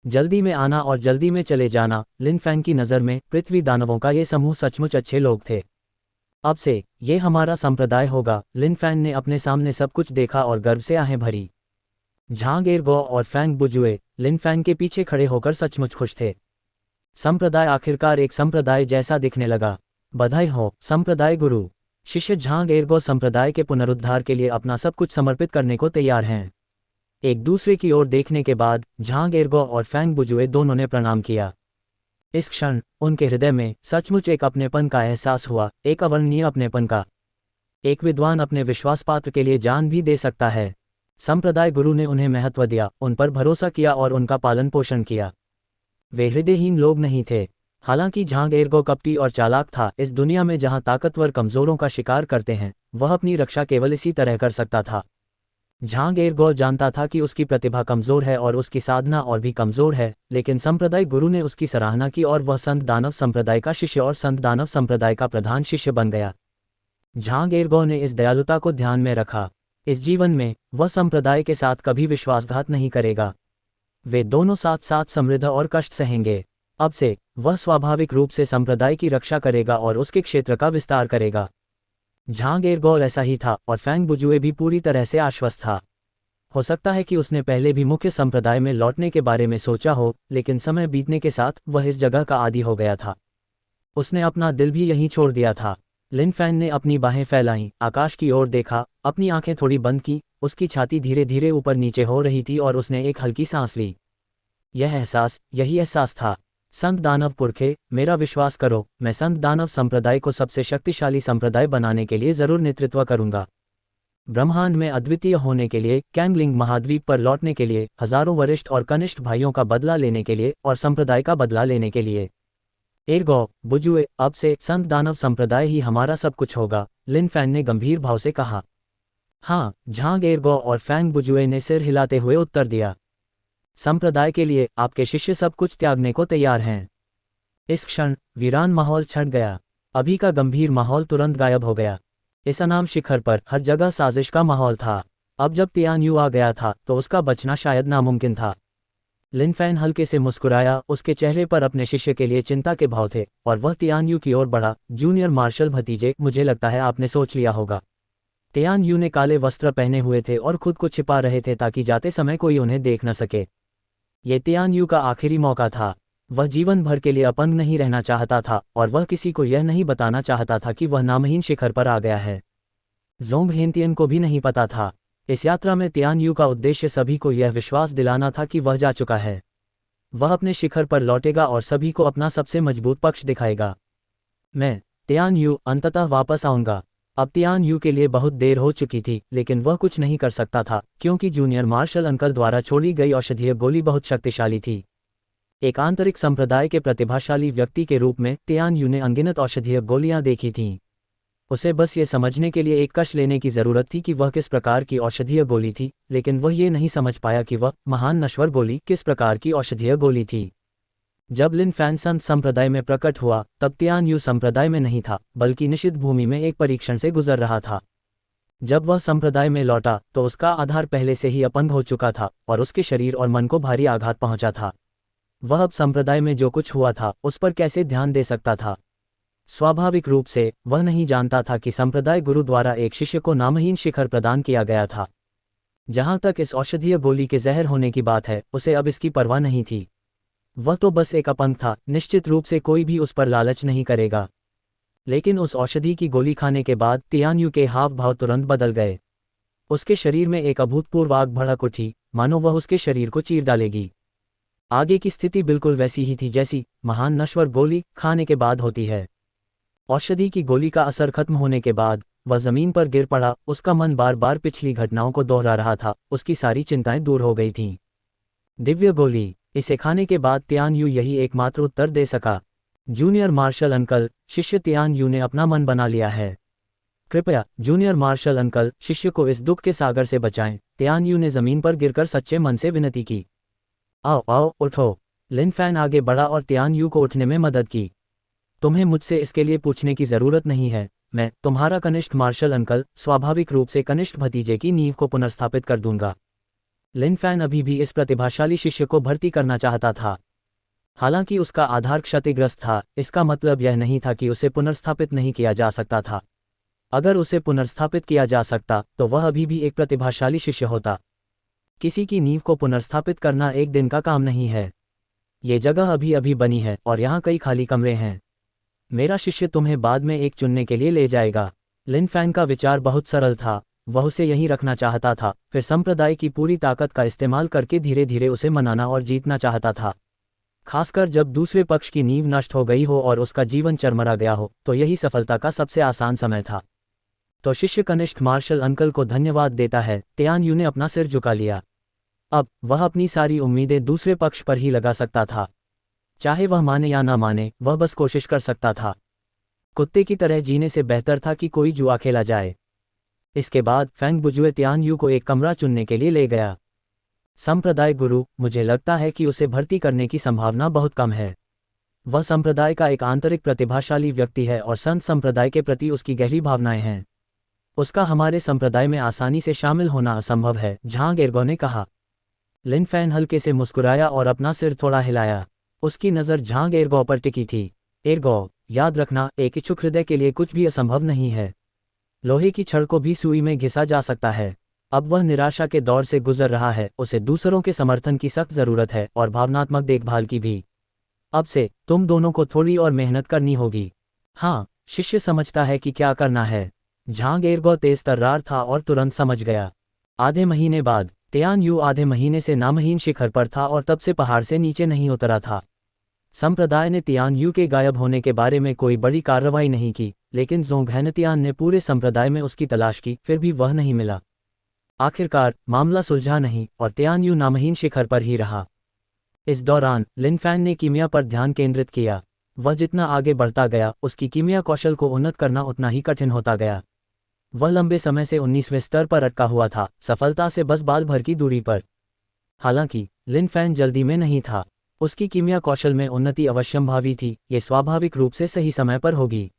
जल्दी में आना और जल्दी में चले जाना। लिन फैंग की नज़र में पृथ्वी दानवों का ये समूह सचमुच अच्छे लोग थे। अब से ये हमारा संप्रदाय होगा। लिन फैंग ने अपने सामने सब कुछ देखा और गर्व से आहें भरी। झांग एर्गो और फैंग बुजुए लिन फैंग के पीछे खड़े होकर सचमुच खुश थे। संप्रदाय आखिरकार एक संप्रदाय जैसा दिखने लगा। बधाई हो संप्रदाय गुरु। शिष्य झांग एर्गो संप्रदाय के पुनरुद्धार के लिए अपना सब कुछ समर्पित करने को तैयार हैं। एक दूसरे की ओर देखने के बाद झांग एर्गो और फैंग बुजुए दोनों ने प्रणाम किया। इस क्षण उनके हृदय में सचमुच एक अपनेपन का एहसास हुआ, एक अवर्णनीय अपनेपन का। एक विद्वान अपने विश्वासपात्र के लिए जान भी दे सकता है। संप्रदाय गुरु ने उन्हें महत्व दिया, उन पर भरोसा किया और उनका पालन पोषण किया। वे हृदयहीन लोग नहीं थे। हालांकि झांग एर्गो कपटी और चालाक था। इस दुनिया में जहां ताकतवर कमजोरों का शिकार करते हैं, वह अपनी रक्षा केवल इसी तरह कर सकता था। झांग एर्गो जानता था कि उसकी प्रतिभा कमजोर है और उसकी साधना और भी कमजोर है, लेकिन संप्रदाय गुरु ने उसकी सराहना की और वह संत दानव संप्रदाय का शिष्य और संत दानव संप्रदाय का प्रधान शिष्य बन गया। झांग एर्गो ने इस दयालुता को ध्यान में रखा। इस जीवन में वह संप्रदाय के साथ कभी विश्वासघात नहीं करेगा। वे दोनों साथ साथ समृद्ध और कष्ट सहेंगे। अब से वह स्वाभाविक रूप से संप्रदाय की रक्षा करेगा और उसके क्षेत्र का विस्तार करेगा। झांग एर्गो ऐसा ही था और फैंग बुजुए भी पूरी तरह से आश्वस्त था। हो सकता है कि उसने पहले भी मुख्य संप्रदाय में लौटने के बारे में सोचा हो, लेकिन समय बीतने के साथ वह इस जगह का आदी हो गया था। उसने अपना दिल भी यहीं छोड़ दिया था। लिन फैंग ने अपनी बाहें फैलाईं, आकाश की ओर देखा, अपनी आंखें थोड़ी बंद की। उसकी छाती धीरे धीरे ऊपर नीचे हो रही थी और उसने एक हल्की सांस ली। यही एहसास था। संत दानव पुरखे, मेरा विश्वास करो, मैं संत दानव संप्रदाय को सबसे शक्तिशाली संप्रदाय बनाने के लिए जरूर नेतृत्व करूंगा। ब्रह्मांड में अद्वितीय होने के लिए, कैंगलिंग महाद्वीप पर लौटने के लिए, हजारों वरिष्ठ और कनिष्ठ भाइयों का बदला लेने के लिए और संप्रदाय का बदला लेने के लिए। एरगो, बुजुए, अब से संत दानव संप्रदाय ही हमारा सब कुछ होगा, लिन फैन ने गंभीर भाव से कहा। हाँ, झांग एरगो और फैंग बुजुए ने सिर हिलाते हुए उत्तर दिया। संप्रदाय के लिए आपके शिष्य सब कुछ त्यागने को तैयार हैं। इस क्षण वीरान माहौल छट गया। अभी का गंभीर माहौल तुरंत गायब हो गया। इस अनाम शिखर पर हर जगह साजिश का माहौल था। अब जब तियान यू आ गया था तो उसका बचना शायद नामुमकिन था। लिन फैन हल्के से मुस्कुराया, उसके चेहरे पर अपने शिष्य के लिए चिंता के भाव थे, और वह तियान यू की ओर बढ़ा। जूनियर मार्शल भतीजे, मुझे लगता है आपने सोच लिया होगा। तियान यू ने काले वस्त्र पहने हुए थे और खुद को छिपा रहे थे ताकि जाते समय कोई उन्हें देख न सके। ये तियान यू का आखिरी मौका था। वह जीवन भर के लिए अपंग नहीं रहना चाहता था, और वह किसी को यह नहीं बताना चाहता था कि वह नामहीन शिखर पर आ गया है। जोंग हेंतियन को भी नहीं पता था। इस यात्रा में तियान यू का उद्देश्य सभी को यह विश्वास दिलाना था कि वह जा चुका है। वह अपने शिखर पर लौटेगा और सभी को अपना सबसे मजबूत पक्ष दिखाएगा। मैं, तियान यू, अंततः वापस आऊंगा। अब तियान यू के लिए बहुत देर हो चुकी थी, लेकिन वह कुछ नहीं कर सकता था, क्योंकि जूनियर मार्शल अंकल द्वारा छोड़ी गई औषधीय गोली बहुत शक्तिशाली थी। एक आंतरिक संप्रदाय के प्रतिभाशाली व्यक्ति के रूप में तियान यू ने अनगिनत औषधीय गोलियां देखी थीं। उसे बस ये समझने के लिए एक कश लेने की जरूरत थी कि वह किस प्रकार की औषधीय गोली थी, लेकिन वह ये नहीं समझ पाया कि वह महान नश्वर गोली किस प्रकार की औषधीय गोली थी। जब लिन फैन संत संप्रदाय में प्रकट हुआ, तब तियान यू संप्रदाय में नहीं था, बल्कि निषिद्ध भूमि में एक परीक्षण से गुजर रहा था। जब वह संप्रदाय में लौटा तो उसका आधार पहले से ही अपंग हो चुका था, और उसके शरीर और मन को भारी आघात पहुंचा था। वह अब संप्रदाय में जो कुछ हुआ था उस पर कैसे ध्यान दे सकता था। स्वाभाविक रूप से वह नहीं जानता था कि संप्रदाय गुरु द्वारा एक शिष्य को नामहीन शिखर प्रदान किया गया था। जहां तक इस औषधीय गोली के जहर होने की बात है, उसे अब इसकी परवाह नहीं थी। वह तो बस एक अपंग था, निश्चित रूप से कोई भी उस पर लालच नहीं करेगा। लेकिन उस औषधि की गोली खाने के बाद तियान यू के हाव भाव तुरंत बदल गए। उसके शरीर में एक अभूतपूर्व आग भड़क उठी, मानो वह उसके शरीर को चीर डालेगी। आगे की स्थिति बिल्कुल वैसी ही थी जैसी महान नश्वर गोली खाने के बाद होती है। औषधि की गोली का असर खत्म होने के बाद वह जमीन पर गिर पड़ा। उसका मन बार बार पिछली घटनाओं को दोहरा रहा था। उसकी सारी चिंताएं दूर हो गई थीं। दिव्य गोली, इसे खाने के बाद तियान यू यही एकमात्र उत्तर दे सका। जूनियर मार्शल अंकल, शिष्य तियान यू ने अपना मन बना लिया है। कृपया जूनियर मार्शल अंकल, शिष्य को इस दुख के सागर से बचाएं। तियान यू ने जमीन पर गिरकर सच्चे मन से विनती की। आओ आओ, उठो। लिन फैन आगे बढ़ा और तियान यू को उठने में मदद की। तुम्हें मुझसे इसके लिए पूछने की जरूरत नहीं है। मैं, तुम्हारा कनिष्ठ मार्शल अंकल, स्वाभाविक रूप से कनिष्ठ भतीजे की नींव को पुनर्स्थापित कर दूंगा। लिन फैन अभी भी इस प्रतिभाशाली शिष्य को भर्ती करना चाहता था। हालांकि उसका आधार क्षतिग्रस्त था, इसका मतलब यह नहीं था कि उसे पुनर्स्थापित नहीं किया जा सकता था। अगर उसे पुनर्स्थापित किया जा सकता तो वह अभी भी एक प्रतिभाशाली शिष्य होता। किसी की नींव को पुनर्स्थापित करना एक दिन का काम नहीं है। ये जगह अभी अभी बनी है और यहाँ कई खाली कमरे हैं। मेरा शिष्य तुम्हें बाद में एक चुनने के लिए ले जाएगा। लिन फैन का विचार बहुत सरल था। वह उसे यहीं रखना चाहता था, फिर संप्रदाय की पूरी ताकत का इस्तेमाल करके धीरे धीरे उसे मनाना और जीतना चाहता था। खासकर जब दूसरे पक्ष की नींव नष्ट हो गई हो और उसका जीवन चरमरा गया हो, तो यही सफलता का सबसे आसान समय था। तो शिष्य कनिष्ठ मार्शल अंकल को धन्यवाद देता है। तियान यू ने अपना सिर झुका लिया। अब वह अपनी सारी उम्मीदें दूसरे पक्ष पर ही लगा सकता था। चाहे वह माने या ना माने, वह बस कोशिश कर सकता था। कुत्ते की तरह जीने से बेहतर था कि कोई जुआ खेला जाए। इसके बाद फैंग बुजुए तियान यू को एक कमरा चुनने के लिए ले गया। संप्रदाय गुरु, मुझे लगता है कि उसे भर्ती करने की संभावना बहुत कम है। वह संप्रदाय का एक आंतरिक प्रतिभाशाली व्यक्ति है और संत संप्रदाय के प्रति उसकी गहरी भावनाएं हैं। उसका हमारे संप्रदाय में आसानी से शामिल होना असंभव है, झांग एरगो ने कहा। लिन फैन हल्के से मुस्कुराया और अपना सिर थोड़ा हिलाया। उसकी नज़र झांग एरगो पर टिकी थी। एरगो, याद रखना, एक इच्छुक हृदय के लिए कुछ भी असंभव नहीं है। लोहे की छड़ को भी सुई में घिसा जा सकता है। अब वह निराशा के दौर से गुजर रहा है, उसे दूसरों के समर्थन की सख्त ज़रूरत है और भावनात्मक देखभाल की भी। अब से तुम दोनों को थोड़ी और मेहनत करनी होगी। हाँ, शिष्य समझता है कि क्या करना है। झांग एरगो तेज तर्रार था और तुरंत समझ गया। आधे महीने बाद तियान यू आधे महीने से नामहीन शिखर पर था और तब से पहाड़ से नीचे नहीं उतरा था। संप्रदाय ने तियान यू के गायब होने के बारे में कोई बड़ी कार्रवाई नहीं की, लेकिन जोंग हेनतियान ने पूरे संप्रदाय में उसकी तलाश की, फिर भी वह नहीं मिला। आखिरकार मामला सुलझा नहीं और तियान यू नामहीन शिखर पर ही रहा। इस दौरान लिन फैन ने कीमिया पर ध्यान केंद्रित किया। वह जितना आगे बढ़ता गया, उसकी कीमिया कौशल को उन्नत करना उतना ही कठिन होता गया। वह लंबे समय से 19वें स्तर पर अटका हुआ था, सफलता से बस बाल भर की दूरी पर। हालांकि लिन फैन जल्दी में नहीं था। उसकी कीमिया कौशल में उन्नति अवश्यंभावी थी, ये स्वाभाविक रूप से सही समय पर होगी।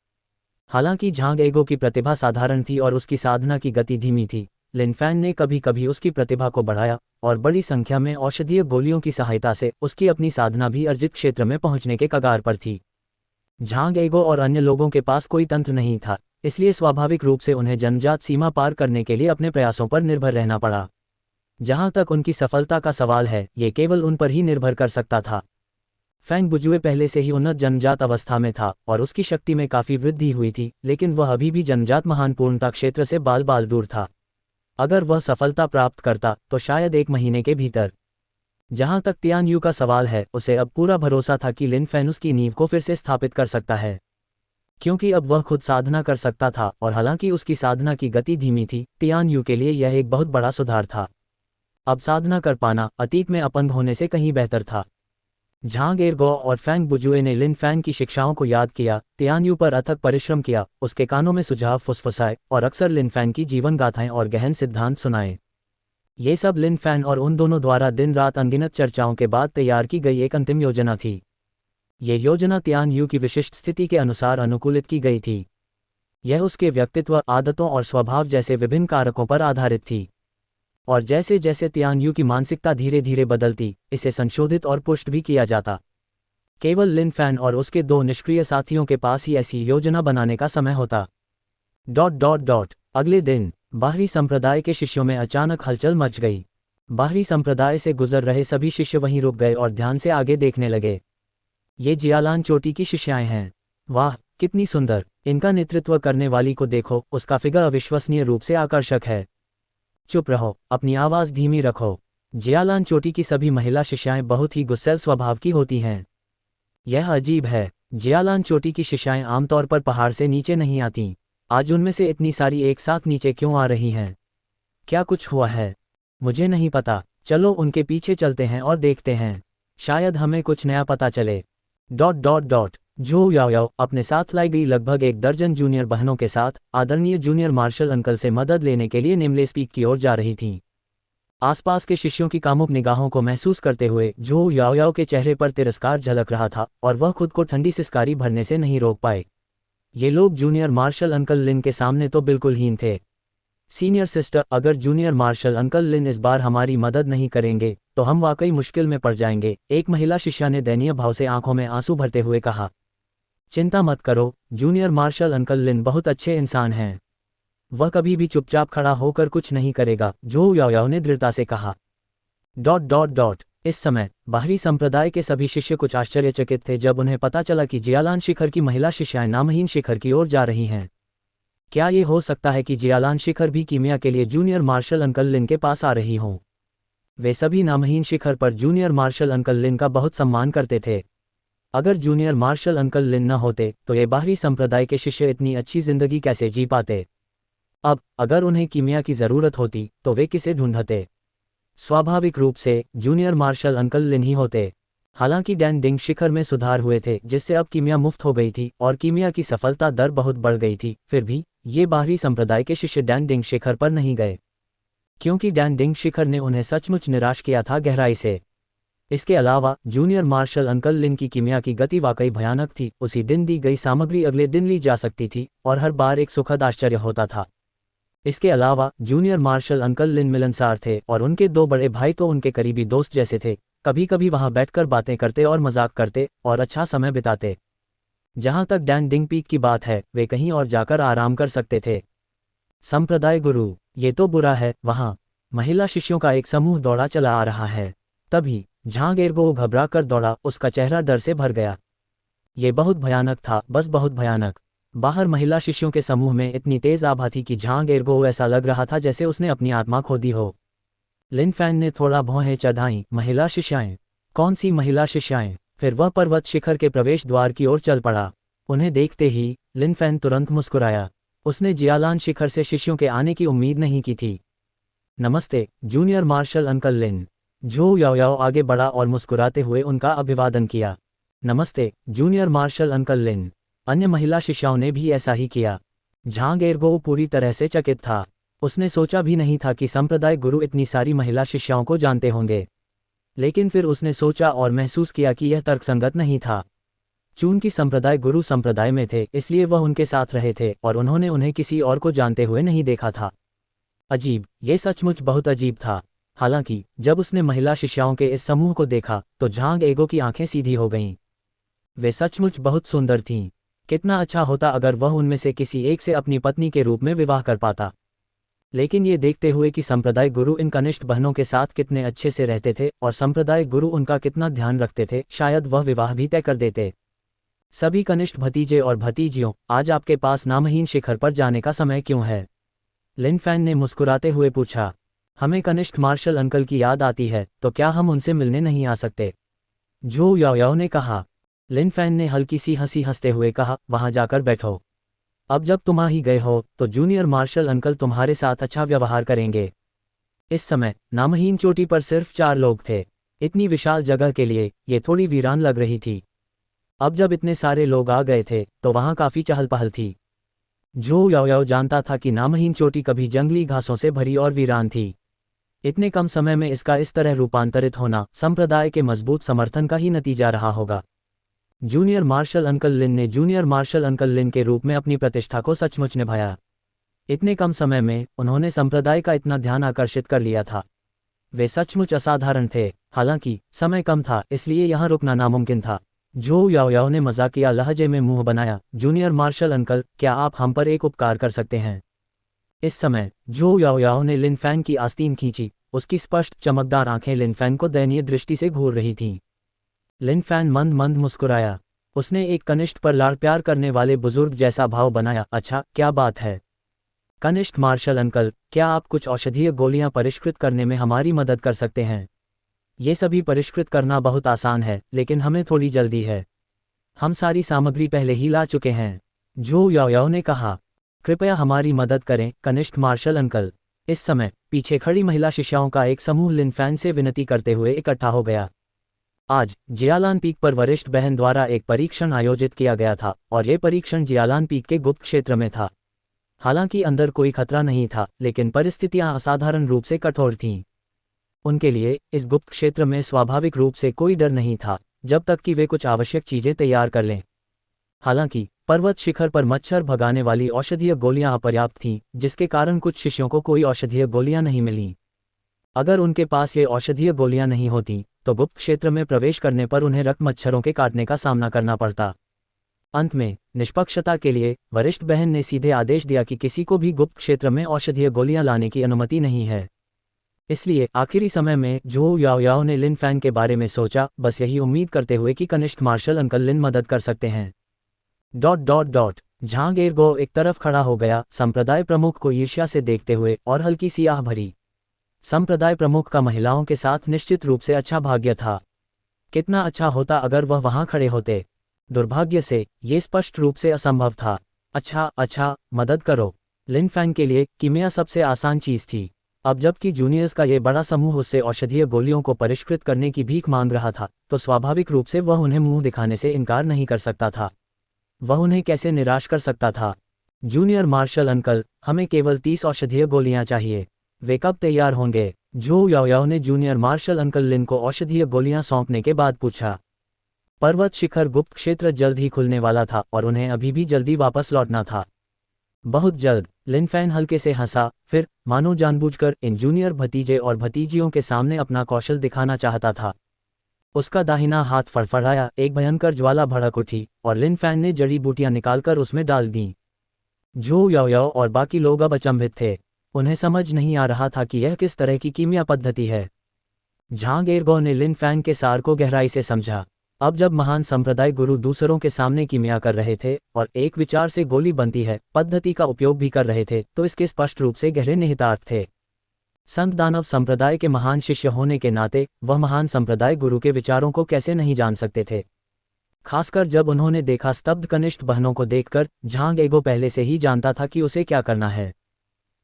हालांकि झांग एगो की प्रतिभा साधारण थी और उसकी साधना की गति धीमी थी, लिन फैन ने कभी कभी उसकी प्रतिभा को बढ़ाया और बड़ी संख्या में औषधीय गोलियों की सहायता से उसकी अपनी साधना भी अर्जित क्षेत्र में पहुंचने के कगार पर थी। झांग एगो और अन्य लोगों के पास कोई तंत्र नहीं था, इसलिए स्वाभाविक रूप से उन्हें जन्मजात सीमा पार करने के लिए अपने प्रयासों पर निर्भर रहना पड़ा। जहां तक उनकी सफलता का सवाल है, ये केवल उन पर ही निर्भर कर सकता था। फैंग बुजुए पहले से ही उन्नत जन्मजात अवस्था में था और उसकी शक्ति में काफ़ी वृद्धि हुई थी, लेकिन वह अभी भी जन्मजात महान पूर्णता क्षेत्र से बाल बाल दूर था। अगर वह सफलता प्राप्त करता तो शायद 1 महीने के भीतर। जहां तक तियान यू का सवाल है, उसे अब पूरा भरोसा था कि लिन फैन उसकी नींव को फिर से स्थापित कर सकता है, क्योंकि अब वह खुद साधना कर सकता था और हालांकि उसकी साधना की गति धीमी थी, तियान यू के लिए यह एक बहुत बड़ा सुधार था। अब साधना कर पाना अतीत में अपंग होने से कहीं बेहतर था। झांग एगो और फैंग बुजुए ने लिन फैन की शिक्षाओं को याद किया, तियान यू पर अथक परिश्रम किया, उसके कानों में सुझाव फुसफुसाए और अक्सर लिन फैन की जीवन गाथाएं और गहन सिद्धांत सुनाए। ये सब लिन फैन और उन दोनों द्वारा दिन रात अनगिनत चर्चाओं के बाद तैयार की गई एक अंतिम योजना थी। ये योजना तियान यू की विशिष्ट स्थिति के अनुसार अनुकूलित की गई थी। यह उसके व्यक्तित्व, आदतों और स्वभाव जैसे विभिन्न कारकों पर आधारित थी। और जैसे जैसे तियान यू की मानसिकता धीरे धीरे बदलती, इसे संशोधित और पुष्ट भी किया जाता। केवल लिन फैन और उसके 2 निष्क्रिय साथियों के पास ही ऐसी योजना बनाने का समय होता। अगले दिन बाहरी संप्रदाय के शिष्यों में अचानक हलचल मच गई। बाहरी संप्रदाय से गुजर रहे सभी शिष्य वहीं रुक गए और ध्यान से आगे देखने लगे। ये जियालान चोटी की शिष्याएं हैं। वाह, कितनी सुंदर! इनका नेतृत्व करने वाली को देखो, उसका फिगर अविश्वसनीय रूप से आकर्षक है। चुप रहो, अपनी आवाज़ धीमी रखो। जियालान चोटी की सभी महिला शिष्याएं बहुत ही गुस्सैल स्वभाव की होती हैं। यह अजीब है, जियालान चोटी की शिष्याएं आमतौर पर पहाड़ से नीचे नहीं आती। आज उनमें से इतनी सारी एक साथ नीचे क्यों आ रही हैं? क्या कुछ हुआ है? मुझे नहीं पता। चलो उनके पीछे चलते हैं और देखते हैं, शायद हमें कुछ नया पता चले। झो याओ अपने साथ लाई गई लगभग 1 दर्जन जूनियर बहनों के साथ आदरणीय जूनियर मार्शल अंकल से मदद लेने के लिए निम्लेस पीक की ओर जा रही थीं। आसपास के शिष्यों की कामुक निगाहों को महसूस करते हुए झो याओ के चेहरे पर तिरस्कार झलक रहा था और वह खुद को ठंडी सिसकारी भरने से नहीं रोक पाए। ये लोग जूनियर मार्शल अंकल लिन के सामने तो बिल्कुल हीन थे। सीनियर सिस्टर, अगर जूनियर मार्शल अंकल लिन इस बार हमारी मदद नहीं करेंगे तो हम वाकई मुश्किल में पड़ जाएंगे, एक महिला शिष्या ने दयनीय भाव से आंखों में आंसू भरते हुए कहा। चिंता मत करो, जूनियर मार्शल अंकल लिन बहुत अच्छे इंसान हैं। वह कभी भी चुपचाप खड़ा होकर कुछ नहीं करेगा, झो याओ ने दृढ़ता से कहा। इस समय बाहरी संप्रदाय के सभी शिष्य कुछ आश्चर्यचकित थे जब उन्हें पता चला कि जियालान शिखर की महिला शिष्याएं नामहीन शिखर की ओर जा रही हैं। क्या ये हो सकता है कि जियालान शिखर भी कीमिया के लिए जूनियर मार्शल अंकल लिन के पास आ रही हों? वे सभी नामहीन शिखर पर जूनियर मार्शल अंकल लिन का बहुत सम्मान करते थे। अगर जूनियर मार्शल अंकल लिन न होते तो ये बाहरी संप्रदाय के शिष्य इतनी अच्छी जिंदगी कैसे जी पाते? अब अगर उन्हें कीमिया की ज़रूरत होती तो वे किसे ढूंढते? स्वाभाविक रूप से जूनियर मार्शल अंकल लिन ही होते। हालांकि डैन डिंग शिखर में सुधार हुए थे, जिससे अब कीमिया मुफ्त हो गई थी और कीमिया की सफलता दर बहुत बढ़ गई थी। फिर भी ये बाहरी संप्रदाय के शिष्य डैन डिंग शिखर पर नहीं गए, क्योंकि डैन डिंग शिखर ने उन्हें सचमुच निराश किया था गहराई से। इसके अलावा जूनियर मार्शल अंकल लिन की कीमिया की गति वाकई भयानक थी। उसी दिन दी गई सामग्री अगले दिन ली जा सकती थी और हर बार एक सुखद आश्चर्य होता था। इसके अलावा जूनियर मार्शल अंकल लिन मिलनसार थे और उनके 2 बड़े भाई तो उनके करीबी दोस्त जैसे थे। कभी कभी वहां बैठकर बातें करते और मजाक करते और अच्छा समय बिताते। जहां तक डैन डिंग पीक की बात है, वे कहीं और जाकर आराम कर सकते थे। संप्रदाय गुरु, ये तो बुरा है। वहां महिला शिष्यों का एक समूह दौड़ा चला आ रहा है। तभी झांग एगो घबरा कर दौड़ा, उसका चेहरा डर से भर गया। ये बहुत भयानक था, बस बहुत भयानक। बाहर महिला शिष्यों के समूह में इतनी तेज आभा थी कि झांग एगो ऐसा लग रहा था जैसे उसने अपनी आत्मा खो दी हो। लिन फैन ने थोड़ा भौहें चढ़ाईं। महिला शिष्याएं? कौन सी महिला शिष्याएं? फिर वह पर्वत शिखर के प्रवेश द्वार की ओर चल पड़ा। उन्हें देखते ही लिन फैन तुरंत मुस्कुराया। उसने जियालान शिखर से शिष्यों के आने की उम्मीद नहीं की थी। नमस्ते जूनियर मार्शल अंकल लिन। झो याओ आगे बढ़ा और मुस्कुराते हुए उनका अभिवादन किया। नमस्ते जूनियर मार्शल अंकल लिन। अन्य महिला शिष्याओं ने भी ऐसा ही किया। झांग एर्गो पूरी तरह से चकित था। उसने सोचा भी नहीं था कि संप्रदाय गुरु इतनी सारी महिला शिष्याओं को जानते होंगे। लेकिन फिर उसने सोचा और महसूस किया कि यह तर्कसंगत नहीं था। चून की संप्रदाय गुरु संप्रदाय में थे, इसलिए वह उनके साथ रहे थे और उन्होंने उन्हें किसी और को जानते हुए नहीं देखा था। अजीब, ये सचमुच बहुत अजीब था। हालांकि जब उसने महिला शिष्याओं के इस समूह को देखा तो झांग एगो की आंखें सीधी हो गईं। वे सचमुच बहुत सुंदर थीं। कितना अच्छा होता अगर वह उनमें से किसी एक से अपनी पत्नी के रूप में विवाह कर पाता। लेकिन ये देखते हुए कि संप्रदाय गुरु इन कनिष्ठ बहनों के साथ कितने अच्छे से रहते थे और संप्रदाय गुरु उनका कितना ध्यान रखते थे, शायद वह विवाह भी तय कर देते। सभी कनिष्ठ भतीजे और भतीजियों, आज आपके पास नामहीन शिखर पर जाने का समय क्यों है? लिन फैन ने मुस्कुराते हुए पूछा। हमें कनिष्ठ मार्शल अंकल की याद आती है, तो क्या हम उनसे मिलने नहीं आ सकते? झू याओ ने कहा। लिन फैन ने हल्की सी हंसी हंसते हुए कहा, वहां जाकर बैठो। अब जब तुम आ ही गए हो तो जूनियर मार्शल अंकल तुम्हारे साथ अच्छा व्यवहार करेंगे। इस समय नामहीन चोटी पर सिर्फ 4 लोग थे। इतनी विशाल जगह के लिए ये थोड़ी वीरान लग रही थी। अब जब इतने सारे लोग आ गए थे तो वहां काफी चहल पहल थी। झू याओ जानता था कि नामहीन चोटी कभी जंगली घासों से भरी और वीरान थी। इतने कम समय में इसका इस तरह रूपांतरित होना संप्रदाय के मजबूत समर्थन का ही नतीजा रहा होगा। जूनियर मार्शल अंकल लिन ने जूनियर मार्शल अंकल लिन के रूप में अपनी प्रतिष्ठा को सचमुच निभाया। इतने कम समय में उन्होंने संप्रदाय का इतना ध्यान आकर्षित कर लिया था। वे सचमुच असाधारण थे। हालांकि समय कम था, इसलिए यहाँ रुकना नामुमकिन था। झू याओ ने मजाकिया लहजे में मुंह बनाया, जूनियर मार्शल अंकल, क्या आप हम पर एक उपकार कर सकते हैं? इस समय झू याओ ने लिन फैन की आस्तीन खींची। उसकी स्पष्ट चमकदार आंखें लिन फैन को दयनीय दृष्टि से घूर रही थीं। लिन फैन मंद मंद मुस्कुराया। उसने एक कनिष्ठ पर लाड़ प्यार करने वाले बुजुर्ग जैसा भाव बनाया। अच्छा, क्या बात है? कनिष्ठ मार्शल अंकल, क्या आप कुछ औषधीय गोलियां परिष्कृत करने में हमारी मदद कर सकते हैं? ये सभी परिष्कृत करना बहुत आसान है, लेकिन हमें थोड़ी जल्दी है। हम सारी सामग्री पहले ही ला चुके हैं। झू याओ ने कहा। कृपया हमारी मदद करें कनिष्ठ मार्शल अंकल। इस समय पीछे खड़ी महिला शिष्याओं का एक समूह लिन फैन से विनती करते हुए इकट्ठा हो गया। आज जियालान पीक पर वरिष्ठ बहन द्वारा एक परीक्षण आयोजित किया गया था और यह परीक्षण जियालान पीक के गुप्त क्षेत्र में था। हालांकि अंदर कोई खतरा नहीं था, लेकिन परिस्थितियां असाधारण रूप से कठोर थीं। उनके लिए इस गुप्त क्षेत्र में स्वाभाविक रूप से कोई डर नहीं था, जब तक कि वे कुछ आवश्यक चीजें तैयार कर लें। हालांकि पर्वत शिखर पर मच्छर भगाने वाली औषधीय गोलियां अपर्याप्त थीं, जिसके कारण कुछ शिष्यों को कोई औषधीय गोलियां नहीं मिलीं। अगर उनके पास ये औषधीय गोलियां नहीं होती तो गुप्त क्षेत्र में प्रवेश करने पर उन्हें रक्त मच्छरों के काटने का सामना करना पड़ता। अंत में निष्पक्षता के लिए वरिष्ठ बहन ने सीधे आदेश दिया कि किसी को भी गुप्त क्षेत्र में औषधीय गोलियां लाने की अनुमति नहीं है। इसलिए आखिरी समय में झू याओ ने लिन फैन के बारे में सोचा, बस यही उम्मीद करते हुए कि कनिष्ठ मार्शल अंकल लिन मदद कर सकते हैं। ... झांग एर्गो एक तरफ खड़ा हो गया, संप्रदाय प्रमुख को ईर्ष्या से देखते हुए और हल्की सी आह भरी। संप्रदाय प्रमुख का महिलाओं के साथ निश्चित रूप से अच्छा भाग्य था। कितना अच्छा होता अगर वह वहां खड़े होते। दुर्भाग्य से ये स्पष्ट रूप से असंभव था। अच्छा, मदद करो। लिन फैन के लिए कीमिया सबसे आसान चीज थी। अब जबकि जूनियर्स का ये बड़ा समूह उससे औषधीय गोलियों को परिष्कृत करने की भीख मांग रहा था, तो स्वाभाविक रूप से वह उन्हें मुंह दिखाने से इनकार नहीं कर सकता था। वह उन्हें कैसे निराश कर सकता था? जूनियर मार्शल अंकल, हमें केवल 30 औषधीय गोलियां चाहिए। वे कब तैयार होंगे? झू याओ ने जूनियर मार्शल अंकल लिन को औषधीय गोलियां सौंपने के बाद पूछा। पर्वत शिखर गुप्त क्षेत्र जल्द ही खुलने वाला था और उन्हें अभी भी जल्दी वापस लौटना था। बहुत जल्द। लिन फैन हल्के से हंसा, फिर मानो जानबूझकर इन जूनियर भतीजे और भतीजियों के सामने अपना कौशल दिखाना चाहता था। उसका दाहिना हाथ फड़फड़ाया, एक भयंकर ज्वाला भड़क उठी और लिन फैन ने जड़ी बूटियां निकालकर उसमें डाल दीं। झू याओ और बाकी लोग अब अचंभित थे। उन्हें समझ नहीं आ रहा था कि यह किस तरह की कीमिया पद्धति है। झांग एर्गो ने लिन फैन के सार को गहराई से समझा। अब जब महान संप्रदाय गुरु दूसरों के सामने कीमिया कर रहे थे और एक विचार से गोली बनती है पद्धति का उपयोग भी कर रहे थे, तो इसके स्पष्ट रूप से गहरे निहितार्थ थे। संत दानव संप्रदाय के महान शिष्य होने के नाते वह महान संप्रदाय गुरु के विचारों को कैसे नहीं जान सकते थे। खासकर जब उन्होंने देखा स्तब्ध कनिष्ठ बहनों को देखकर, झांग एर्गो पहले से ही जानता था कि उसे क्या करना है।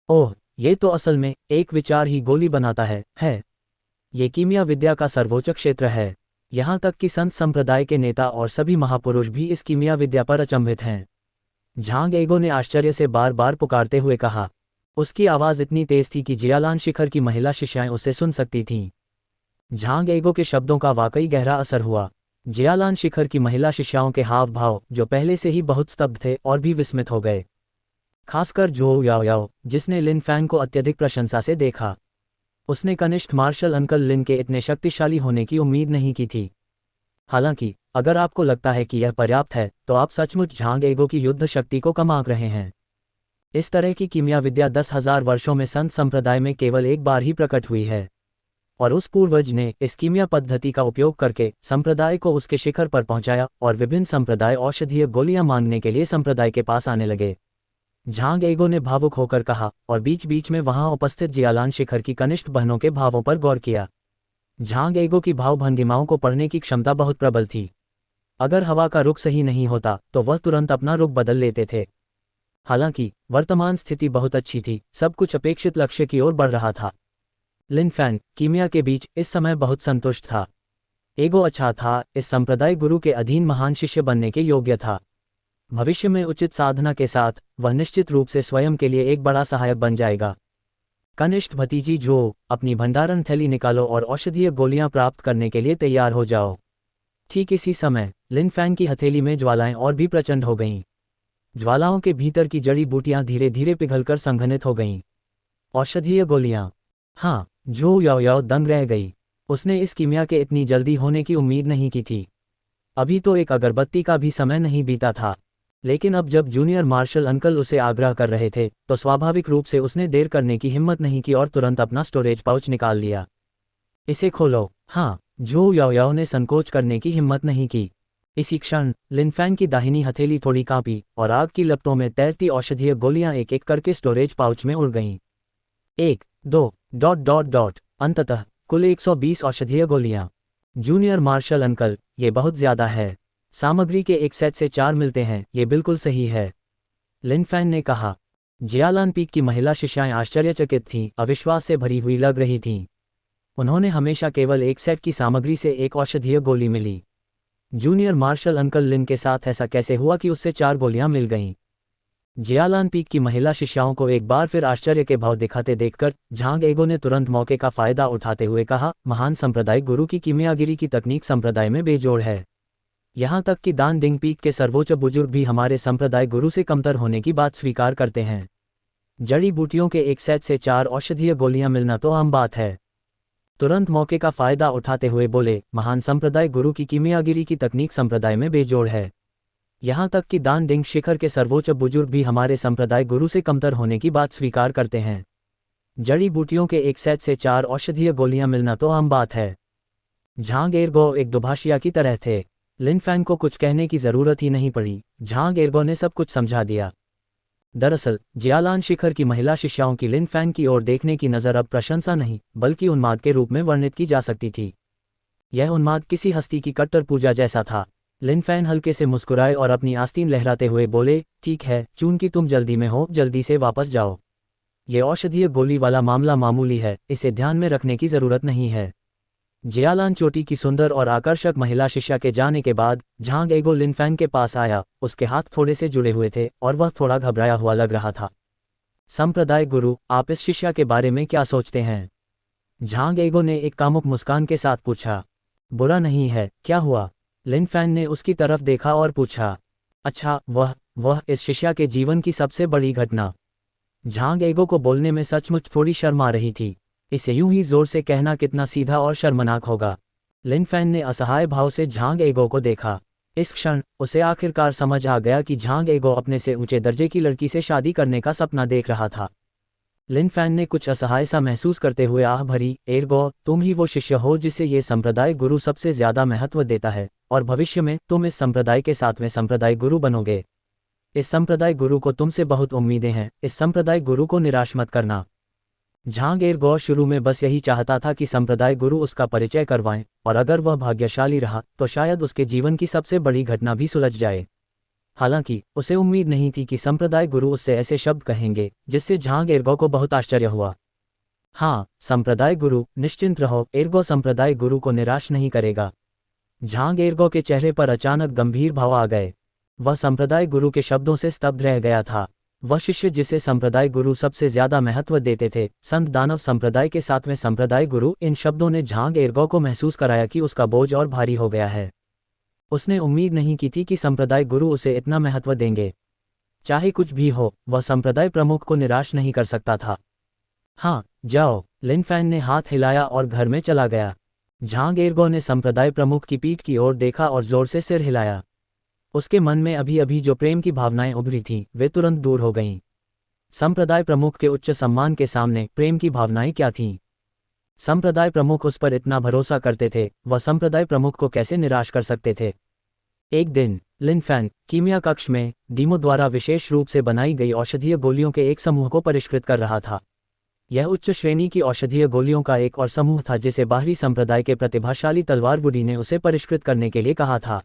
ओह, ये तो असल में एक विचार ही गोली बनाता है। ये कीमिया विद्या का सर्वोच्च क्षेत्र है। यहाँ तक कि संत संप्रदाय के नेता और सभी महापुरुष भी इस कीमिया विद्या पर अचंभित हैं। झांग एगो ने आश्चर्य से बार बार पुकारते हुए कहा। उसकी आवाज़ इतनी तेज थी कि जियालान शिखर की महिला शिष्याएं उसे सुन सकती थीं। झांग एगो के शब्दों का वाकई गहरा असर हुआ। जियालान शिखर की महिला शिष्याओं के हाव भाव, जो पहले से ही बहुत स्तब्ध थे, और भी विस्मित हो गए। खासकर झोउ याओ, जिसने लिन फैंग को अत्यधिक प्रशंसा से देखा। उसने कनिष्ठ मार्शल अंकल लिन के इतने शक्तिशाली होने की उम्मीद नहीं की थी। हालांकि अगर आपको लगता है कि यह पर्याप्त है, तो आप सचमुच झांग एगो की युद्ध शक्ति को कम आंक रहे हैं। इस तरह की कीमिया विद्या 10,000 वर्षों में संत संप्रदाय में केवल एक बार ही प्रकट हुई है, और उस पूर्वज ने इस कीमिया पद्धति का उपयोग करके संप्रदाय को उसके शिखर पर पहुंचाया, और विभिन्न संप्रदाय औषधीय गोलियां मांगने के लिए संप्रदाय के पास आने लगे। झांग एगो ने भावुक होकर कहा, और बीच बीच में वहां उपस्थित जियालान शिखर की कनिष्ठ बहनों के भावों पर गौर किया। झांग एगो की भावभंगिमाओं को पढ़ने की क्षमता बहुत प्रबल थी। अगर हवा का रुख सही नहीं होता तो वह तुरंत अपना रुख बदल लेते थे। हालांकि वर्तमान स्थिति बहुत अच्छी थी, सब कुछ अपेक्षित लक्ष्य की ओर बढ़ रहा था। लिन फैंग कीमिया के बीच इस समय बहुत संतुष्ट था। एगो अच्छा था, इस संप्रदाय गुरु के अधीन महान शिष्य बनने के योग्य था। भविष्य में उचित साधना के साथ वह निश्चित रूप से स्वयं के लिए एक बड़ा सहायक बन जाएगा। कनिष्ठ भतीजी जो, अपनी भंडारण थैली निकालो और औषधीय गोलियां प्राप्त करने के लिए तैयार हो जाओ। ठीक इसी समय लिन फैंग की हथेली में ज्वालाएं और भी प्रचंड हो गईं। ज्वालाओं के भीतर की जड़ी बूटियां धीरे धीरे पिघलकर संघनित हो गईं। औषधीय गोलियां। हाँ, झोउ याओ दंग रह गई। उसने इस कीमिया के इतनी जल्दी होने की उम्मीद नहीं की थी। अभी तो एक अगरबत्ती का भी समय नहीं बीता था, लेकिन अब जब जूनियर मार्शल अंकल उसे आग्रह कर रहे थे, तो स्वाभाविक रूप से उसने देर करने की हिम्मत नहीं की और तुरंत अपना स्टोरेज पाउच निकाल लिया। इसे खोलो। हाँ, झोउ याओ ने संकोच करने की हिम्मत नहीं की। इसी क्षण लिन फैंग की दाहिनी हथेली थोड़ी कांपी, और आग की लपटों में तैरती औषधीय गोलियां एक एक करके स्टोरेज पाउच में उड़ गईं। 1, 2... अंततः कुल 120 औषधीय गोलियां। जूनियर मार्शल अंकल, ये बहुत ज्यादा है। सामग्री के एक सेट से 4 मिलते हैं, ये बिल्कुल सही है, लिन फैंग ने कहा। जियालान पीक की महिला शिष्याएं आश्चर्यचकित थीं, अविश्वास से भरी हुई लग रही थीं। उन्होंने हमेशा केवल एक सेट की सामग्री से एक औषधीय गोली मिली। जूनियर मार्शल अंकल लिन के साथ ऐसा कैसे हुआ कि उससे 4 गोलियां मिल गईं? जियालान पीक की महिला शिष्याओं को एक बार फिर आश्चर्य के भाव दिखाते देखकर झांग एगो ने तुरंत मौके का फायदा उठाते हुए कहा, महान संप्रदाय गुरु की कीमियागिरी की तकनीक संप्रदाय में बेजोड़ है। यहाँ तक कि दान दिंग पीक के सर्वोच्च बुजुर्ग भी हमारे संप्रदाय गुरु से कमतर होने की बात स्वीकार करते हैं। जड़ी बूटियों के एक सेट से 4 औषधीय गोलियां मिलना तो आम बात है। तुरंत मौके का फायदा उठाते हुए बोले, महान संप्रदाय गुरु की कीमियागिरी की तकनीक संप्रदाय में बेजोड़ है। यहाँ तक कि दान दिंग शिखर के सर्वोच्च बुजुर्ग भी हमारे संप्रदाय गुरु से कमतर होने की बात स्वीकार करते हैं। जड़ी बूटियों के एक सेट से 4 औषधीय गोलियां मिलना तो आम बात है। झांग एगो एक दुभाषिया की तरह थे। लिन फैंग को कुछ कहने की जरूरत ही नहीं पड़ी, झांग एगो ने सब कुछ समझा दिया। दरअसल जियालान शिखर की महिला शिष्याओं की लिन फैंग की ओर देखने की नज़र अब प्रशंसा नहीं, बल्कि उन्माद के रूप में वर्णित की जा सकती थी। यह उन्माद किसी हस्ती की कट्टर पूजा जैसा था। लिन फैंग हल्के से मुस्कुराए और अपनी आस्तीन लहराते हुए बोले, ठीक है, चूंकि तुम जल्दी में हो, जल्दी से वापस जाओ। ये औषधीय गोली वाला मामला मामूली है, इसे ध्यान में रखने की जरूरत नहीं है। जियालान चोटी की सुंदर और आकर्षक महिला शिष्या के जाने के बाद झांग एगो लिन फैंग के पास आया। उसके हाथ थोड़े से जुड़े हुए थे और वह थोड़ा घबराया हुआ लग रहा था। संप्रदाय गुरु, आप इस शिष्या के बारे में क्या सोचते हैं? झांग एगो ने एक कामुक मुस्कान के साथ पूछा। बुरा नहीं है, क्या हुआ? लिन फैंग ने उसकी तरफ देखा और पूछा। अच्छा, वह इस शिष्या के जीवन की सबसे बड़ी घटना। झांग एगो को बोलने में सचमुच थोड़ी शर्म आ रही थी। इसे यूं ही जोर से कहना कितना सीधा और शर्मनाक होगा। लिन फैंग ने असहाय भाव से झांग एगो को देखा। इस क्षण उसे आखिरकार समझ आ गया कि झांग एगो अपने से ऊंचे दर्जे की लड़की से शादी करने का सपना देख रहा था। लिन फैंग ने कुछ असहाय सा महसूस करते हुए आह भरी, एगो, तुम ही वो शिष्य हो जिसे ये संप्रदाय गुरु सबसे ज्यादा महत्व देता है, और भविष्य में तुम इस संप्रदाय के 7वें संप्रदाय गुरु बनोगे। इस संप्रदाय गुरु को तुमसे बहुत उम्मीदें हैं, इस संप्रदाय गुरु को निराश मत करना। झांग एगो शुरू में बस यही चाहता था कि संप्रदाय गुरु उसका परिचय करवाएं, और अगर वह भाग्यशाली रहा तो शायद उसके जीवन की सबसे बड़ी घटना भी सुलझ जाए। हालांकि उसे उम्मीद नहीं थी कि संप्रदाय गुरु उससे ऐसे शब्द कहेंगे, जिससे झांग एगो को बहुत आश्चर्य हुआ। हाँ, संप्रदाय गुरु, निश्चिंत रहो, एगो संप्रदाय गुरु को निराश नहीं करेगा। झांग एर्गो के चेहरे पर अचानक गंभीर भाव आ गए। वह संप्रदाय गुरु के शब्दों से स्तब्ध रह गया था। वह शिष्य जिसे संप्रदाय गुरु सबसे ज्यादा महत्व देते थे, संत दानव संप्रदाय के 7वें संप्रदाय गुरु, इन शब्दों ने झांग एर्गो को महसूस कराया कि उसका बोझ और भारी हो गया है। उसने उम्मीद नहीं की थी कि संप्रदाय गुरु उसे इतना महत्व देंगे। चाहे कुछ भी हो, वह संप्रदाय प्रमुख को निराश नहीं कर सकता था। हाँ, जाओ, लिन फैन ने हाथ हिलाया और घर में चला गया। झांग एर्गो ने संप्रदाय प्रमुख की पीठ की ओर देखा और जोर से सिर हिलाया। उसके मन में अभी अभी जो प्रेम की भावनाएं उभरी थीं, वे तुरंत दूर हो गईं। संप्रदाय प्रमुख के उच्च सम्मान के सामने प्रेम की भावनाएं क्या थीं? संप्रदाय प्रमुख उस पर इतना भरोसा करते थे, वह संप्रदाय प्रमुख को कैसे निराश कर सकते थे? एक दिन लिन फैन कीमिया कक्ष में डीमो द्वारा विशेष रूप से बनाई गई औषधीय गोलियों के एक समूह को परिष्कृत कर रहा था। यह उच्च श्रेणी की औषधीय गोलियों का एक और समूह था जिसे बाहरी संप्रदाय के प्रतिभाशाली तलवारबुरी ने उसे परिष्कृत करने के लिए कहा था।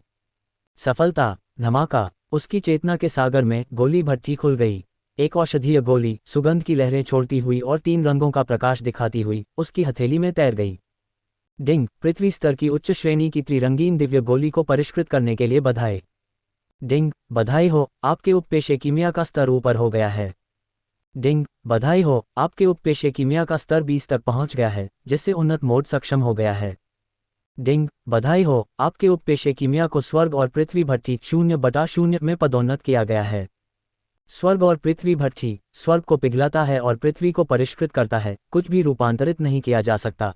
सफलता, धमाका, उसकी चेतना के सागर में गोली भट्टी खुल गई। एक औषधीय गोली सुगंध की लहरें छोड़ती हुई और 3 रंगों का प्रकाश दिखाती हुई उसकी हथेली में तैर गई। डिंग, पृथ्वी स्तर की उच्च श्रेणी की त्रिरंगीन दिव्य गोली को परिष्कृत करने के लिए बधाई। डिंग, बधाई हो, आपके उपपेशे कीमिया का स्तर ऊपर हो गया है। डिंग, बधाई हो, आपके उपपेशे कीमिया का स्तर 20 तक पहुंच गया है, जिससे उन्नत मोड सक्षम हो गया है। डिंग, बधाई हो, आपके उपपेशे कीमिया को स्वर्ग और पृथ्वी भट्टी 0/0 में पदोन्नत किया गया है। स्वर्ग और पृथ्वी भट्टी स्वर्ग को पिघलाता है और पृथ्वी को परिष्कृत करता है, कुछ भी रूपांतरित नहीं किया जा सकता।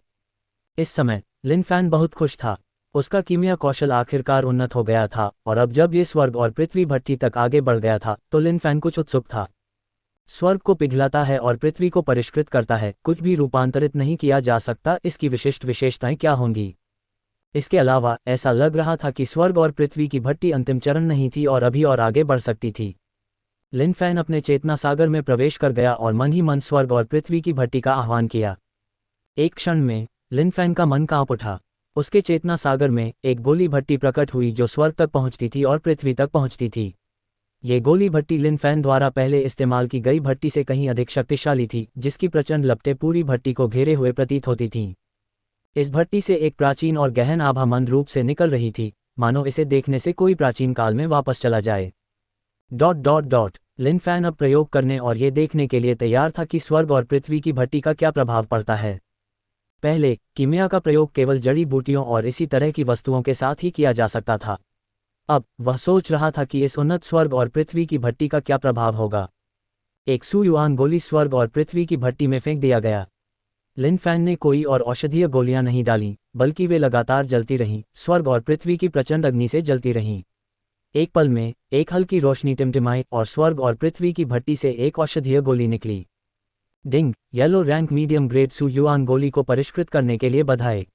इस समय लिन फैन बहुत खुश था। उसका कीमिया कौशल आखिरकार उन्नत हो गया था और अब जब ये स्वर्ग और पृथ्वी भट्टी तक आगे बढ़ गया था तो लिन फैन कुछ उत्सुक था। स्वर्ग को पिघलाता है और पृथ्वी को परिष्कृत करता है, कुछ भी रूपांतरित नहीं किया जा सकता, इसकी विशिष्ट विशेषताएं क्या होंगी? इसके अलावा ऐसा लग रहा था कि स्वर्ग और पृथ्वी की भट्टी अंतिम चरण नहीं थी और अभी और आगे बढ़ सकती थी। लिन फैन अपने चेतना सागर में प्रवेश कर गया और मन ही मन स्वर्ग और पृथ्वी की भट्टी का आह्वान किया। एक क्षण में लिन फैन का मन कांप उठा। उसके चेतना सागर में एक गोली भट्टी प्रकट हुई जो स्वर्ग तक पहुंचती थी और पृथ्वी तक पहुंचती थी। ये गोली भट्टी लिन फैन द्वारा पहले इस्तेमाल की गई भट्टी से कहीं अधिक शक्तिशाली थी, जिसकी प्रचंड लपटें पूरी भट्टी को घेरे हुए प्रतीत होती थीं। इस भट्टी से एक प्राचीन और गहन आभा मंद रूप से निकल रही थी, मानो इसे देखने से कोई प्राचीन काल में वापस चला जाए। ... लिन फैन अब प्रयोग करने और ये देखने के लिए तैयार था कि स्वर्ग और पृथ्वी की भट्टी का क्या प्रभाव पड़ता है। पहले कीमिया का प्रयोग केवल जड़ी बूटियों और इसी तरह की वस्तुओं के साथ ही किया जा सकता था। अब वह सोच रहा था कि इस उन्नत स्वर्ग और पृथ्वी की भट्टी का क्या प्रभाव होगा। एक सुयुआन गोली स्वर्ग और पृथ्वी की भट्टी में फेंक दिया गया। लिन फैन ने कोई और औषधीय गोलियां नहीं डालीं, बल्कि वे लगातार जलती रहीं, स्वर्ग और पृथ्वी की प्रचंड अग्नि से जलती रहीं। एक पल में एक हल्की रोशनी टिमटिमाई और स्वर्ग और पृथ्वी की भट्टी से एक औषधीय गोली निकली। डिंग, येलो रैंक मीडियम ग्रेड सुयुआन गोली को परिष्कृत करने के लिए बधाई।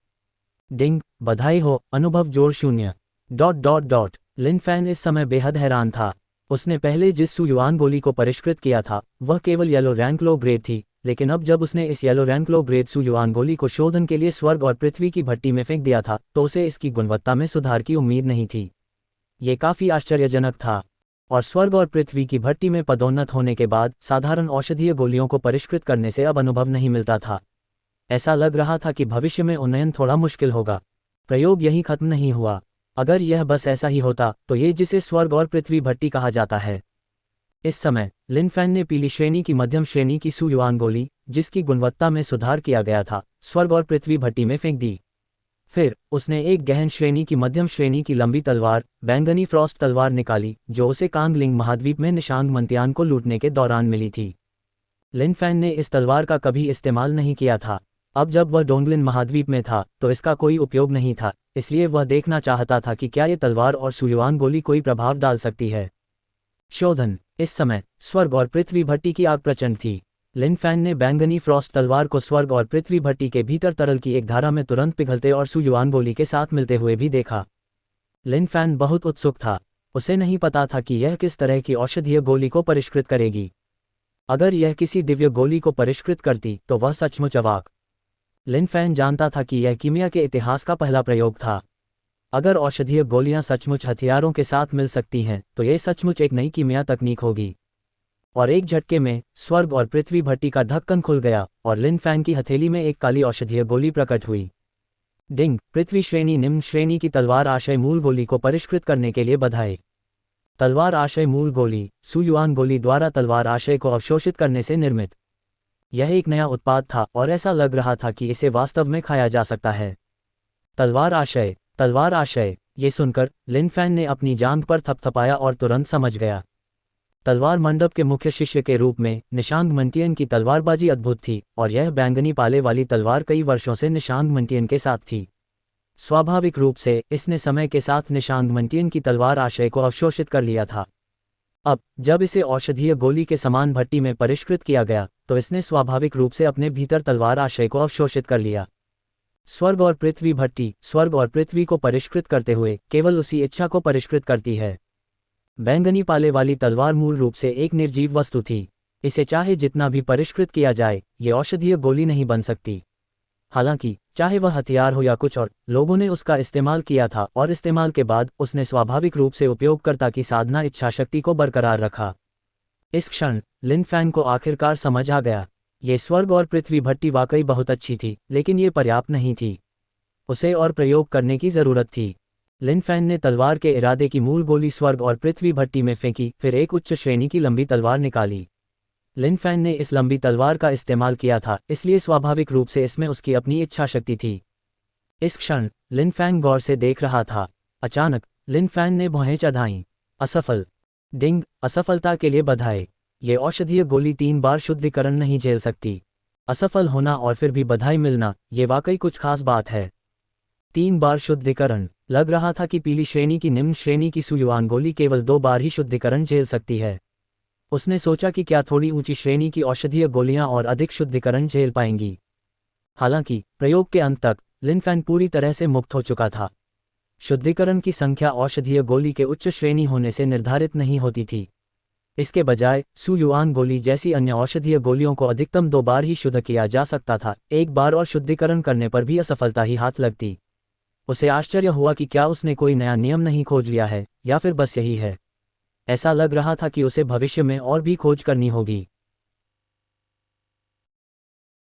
डिंग, बधाई हो, अनुभव जोड़ 0। ... लिन फैन इस समय बेहद हैरान था। उसने पहले जिस सुयुआन गोली को परिष्कृत किया था वह केवल येलो रैंक लो ग्रेड थी, लेकिन अब जब उसने इस येलो रैंक लो ग्रेड सुयुआन गोली को शोधन के लिए स्वर्ग और पृथ्वी की भट्टी में फेंक दिया था तो उसे इसकी गुणवत्ता में सुधार की उम्मीद नहीं थी। ये काफ़ी आश्चर्यजनक था। और स्वर्ग और पृथ्वी की भट्टी में पदोन्नत होने के बाद साधारण औषधीय गोलियों को परिष्कृत करने से अब अनुभव नहीं मिलता था। ऐसा लग रहा था कि भविष्य में उन्नयन थोड़ा मुश्किल होगा। प्रयोग यहीं खत्म नहीं हुआ। अगर यह बस ऐसा ही होता तो ये जिसे स्वर्ग और पृथ्वी भट्टी कहा जाता है। इस समय लिन फैन ने पीली श्रेणी की मध्यम श्रेणी की सुयुआन गोली, जिसकी गुणवत्ता में सुधार किया गया था, स्वर्ग और पृथ्वी भट्टी में फेंक दी। फिर उसने एक गहन श्रेणी की मध्यम श्रेणी की लंबी तलवार, बैंगनी फ्रॉस्ट तलवार निकाली, जो उसे कांगलिंग महाद्वीप में निशांग मंत्यान को लूटने के दौरान मिली थी। लिन फैन ने इस तलवार का कभी इस्तेमाल नहीं किया था। अब जब वह डोंगलिन महाद्वीप में था तो इसका कोई उपयोग नहीं था, इसलिए वह देखना चाहता था कि क्या ये तलवार और सुयुआन गोली कोई प्रभाव डाल सकती है। शोधन। इस समय स्वर्ग और पृथ्वी भट्टी की आग प्रचंड थी। लिन फैन ने बैंगनी फ्रॉस्ट तलवार को स्वर्ग और पृथ्वी भट्टी के भीतर तरल की एक धारा में तुरंत पिघलते और सुयुआन गोली के साथ मिलते हुए भी देखा। लिन फैन बहुत उत्सुक था। उसे नहीं पता था कि यह किस तरह की औषधीय गोली को परिष्कृत करेगी। अगर यह किसी दिव्य गोली को परिष्कृत करती तो वह सचमुच अवाक। लिन फैन जानता था कि यह कीमिया के इतिहास का पहला प्रयोग था। अगर औषधीय गोलियां सचमुच हथियारों के साथ मिल सकती हैं तो यह सचमुच एक नई कीमिया तकनीक होगी। और एक झटके में स्वर्ग और पृथ्वी भट्टी का ढक्कन खुल गया और लिन फैन की हथेली में एक काली औषधीय गोली प्रकट हुई। डिंग, पृथ्वी श्रेणी निम्न श्रेणी की तलवार आशय मूल गोली को परिष्कृत करने के लिए बधाई। तलवार आशय मूल गोली, सुयुआन गोली द्वारा तलवार आशय को अवशोषित करने से निर्मित। यह एक नया उत्पाद था और ऐसा लग रहा था कि इसे वास्तव में खाया जा सकता है। तलवार आशय, तलवार आशय, ये सुनकर लिन फैन ने अपनी जांघ पर थपथपाया और तुरंत समझ गया। तलवार मंडप के मुख्य शिष्य के रूप में निशांग मंटियन की तलवारबाजी अद्भुत थी और यह बैंगनी पाले वाली तलवार कई वर्षों से निशांग मंटियन के साथ थी। स्वाभाविक रूप से इसने समय के साथ निशांग मंटियन की तलवार आशय को अवशोषित कर लिया था। अब जब इसे औषधीय गोली के समान भट्टी में परिष्कृत किया गया तो इसने स्वाभाविक रूप से अपने भीतर तलवार आशय को अवशोषित कर लिया। स्वर्ग और पृथ्वी भट्टी स्वर्ग और पृथ्वी को परिष्कृत करते हुए केवल उसी इच्छा को परिष्कृत करती है। बैंगनी पाले वाली तलवार मूल रूप से एक निर्जीव वस्तु थी। इसे चाहे जितना भी परिष्कृत किया जाए ये औषधीय गोली नहीं बन सकती। हालांकि चाहे वह हथियार हो या कुछ और, लोगों ने उसका इस्तेमाल किया था और इस्तेमाल के बाद उसने स्वाभाविक रूप से उपयोगकर्ता की साधना इच्छाशक्ति को बरकरार रखा। इस क्षण लिन फैन को आखिरकार समझ आ गया। ये स्वर्ग और पृथ्वी भट्टी वाकई बहुत अच्छी थी, लेकिन ये पर्याप्त नहीं थी। उसे और प्रयोग करने की जरूरत थी। लिन फैन ने तलवार के इरादे की मूल गोली स्वर्ग और पृथ्वी भट्टी में फेंकी, फिर एक उच्च श्रेणी की लंबी तलवार निकाली। लिन फैन ने इस लंबी तलवार का इस्तेमाल किया था, इसलिए स्वाभाविक रूप से इसमें उसकी अपनी इच्छा शक्ति थी। इस क्षण लिन फैन गौर से देख रहा था। अचानक लिन फैन ने भौहें चढ़ाईं। असफल। डिंग, असफलता के लिए बधाई। ये औषधीय गोली 3 बार शुद्धिकरण नहीं झेल सकती। असफल होना और फिर भी बधाई मिलना, ये वाकई कुछ खास बात है। 3 बार शुद्धिकरण। लग रहा था कि पीली श्रेणी की निम्न श्रेणी की सुयुआन गोली केवल 2 बार ही शुद्धिकरण झेल सकती है। उसने सोचा कि क्या थोड़ी ऊंची श्रेणी की औषधीय गोलियां और अधिक शुद्धिकरण झेल पाएंगी। हालांकि प्रयोग के अंत तक लिन फैन पूरी तरह से मुक्त हो चुका था। शुद्धिकरण की संख्या औषधीय गोली के उच्च श्रेणी होने से निर्धारित नहीं होती थी। इसके बजाय सुयुआन गोली जैसी अन्य औषधीय गोलियों को अधिकतम 2 बार ही शुद्ध किया जा सकता था। एक बार और शुद्धिकरण करने पर भी असफलता ही हाथ लगती। उसे आश्चर्य हुआ कि क्या उसने कोई नया नियम नहीं खोज लिया है, या फिर बस यही है। ऐसा लग रहा था कि उसे भविष्य में और भी खोज करनी होगी।